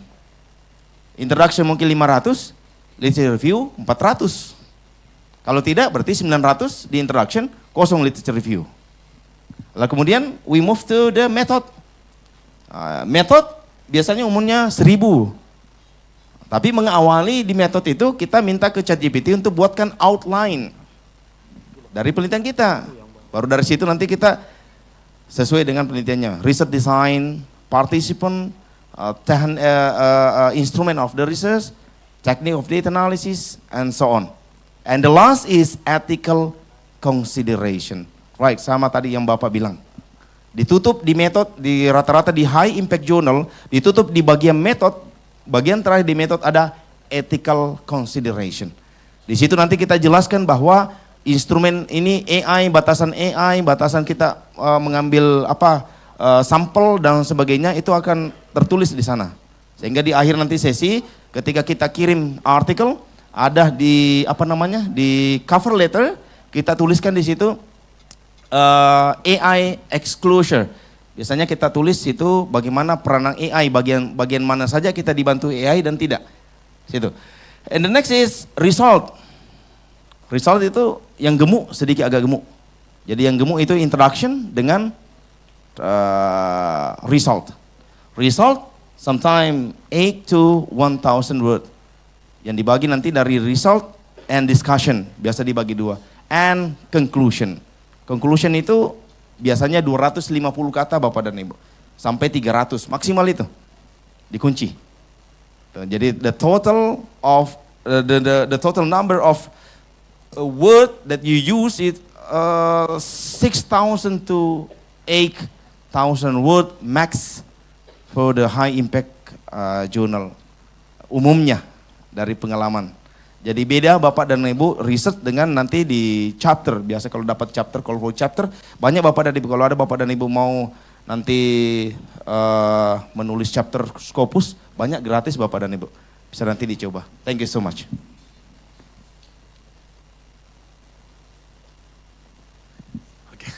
Introduction mungkin 500, literature review 400. Kalau tidak berarti 900 di introduction, kosong literature review. Lalu kemudian we move to the method. Method biasanya umumnya 1000. Tapi mengawali di metode itu kita minta ke ChatGPT untuk buatkan outline dari penelitian kita. Baru dari situ nanti kita sesuai dengan penelitiannya. Research design, participant, instrument of the research, technique of data analysis, and so on. And the last is ethical consideration. Right, sama tadi yang Bapak bilang. Ditutup di metode, di rata-rata di high impact journal, ditutup di bagian metode. Bagian terakhir di metode ada ethical consideration. Di situ nanti kita jelaskan bahwa instrumen ini AI, batasan kita mengambil sampel dan sebagainya itu akan tertulis di sana. Sehingga di akhir nanti sesi ketika kita kirim artikel ada di di cover letter kita tuliskan di situ AI exclusion. Biasanya kita tulis itu bagaimana peranan AI, bagian mana saja kita dibantu AI dan tidak. Situ. And the next is result. Result itu yang gemuk, sedikit agak gemuk. Jadi yang gemuk itu introduction dengan result. Result sometimes 8 to 1000 word. Yang dibagi nanti dari result and discussion, biasa dibagi dua. And conclusion. Conclusion itu biasanya 250 kata Bapak dan Ibu. Sampai 300, maksimal itu. Dikunci. Jadi the total of the total number of word that you use is 6,000 to 8,000 word max for the high impact journal. Umumnya dari pengalaman. Jadi beda Bapak dan Ibu riset dengan nanti di chapter. Biasa kalau dapat chapter, kalau full chapter, banyak Bapak dan Ibu. Kalau ada Bapak dan Ibu mau nanti menulis chapter Scopus, banyak gratis Bapak dan Ibu. Bisa nanti dicoba. Thank you so much. Okay.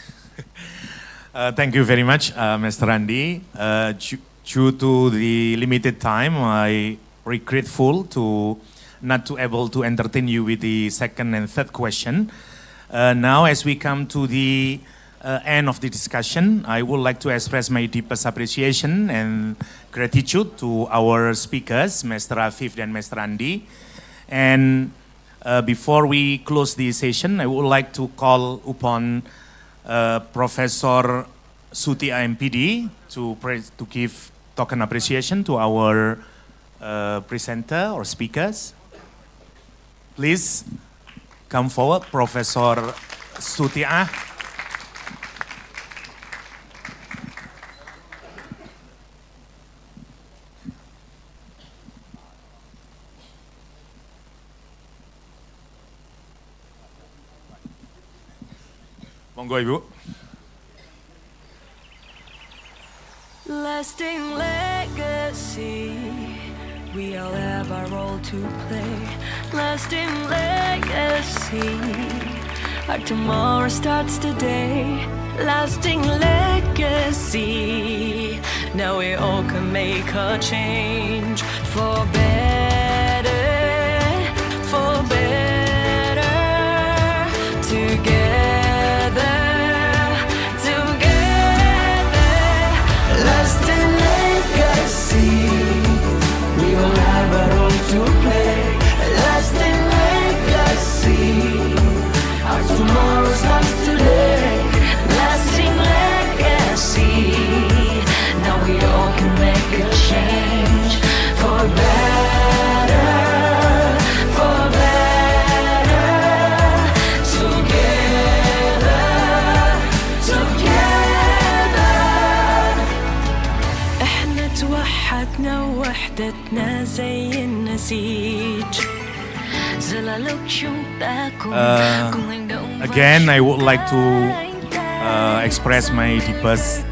Thank you very much, Mr. Randi. Due to the limited time, I really grateful to not to able to entertain you with the second and third question. Now, as we come to the end of the discussion, I would like to express my deepest appreciation and gratitude to our speakers, Mr. Afif and Mr. Andi. And before we close the session, I would like to call upon Professor Sutia MPD to give token appreciation to our presenter or speakers. Please come forward, Professor Sutia. Monggo Ibu. Lasting legacy. We all have our role to play. Lasting legacy. Our tomorrow starts today. Lasting legacy. Now we all can make a change for better, for better. Together, together. Lasting legacy. We all have a role to play. A lasting legacy. Our tomorrow starts صورتنا زي النسيج زلالك شوقك Again, I would like to express my deepest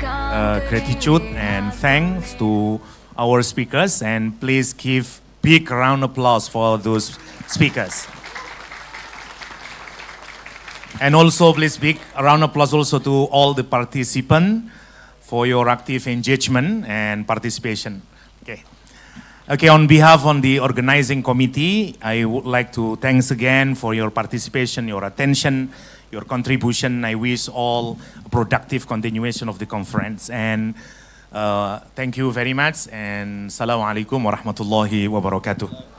gratitude and thanks to our speakers, and please give big round of applause for those speakers. And also please big round of applause also to all the participants for your active engagement and participation. Okay. Okay, on behalf of the organizing committee, I would like to thanks again for your participation, your attention, your contribution. I wish all a productive continuation of the conference. And thank you very much. And Assalamu alaikum wa rahmatullahi wa barakatuh.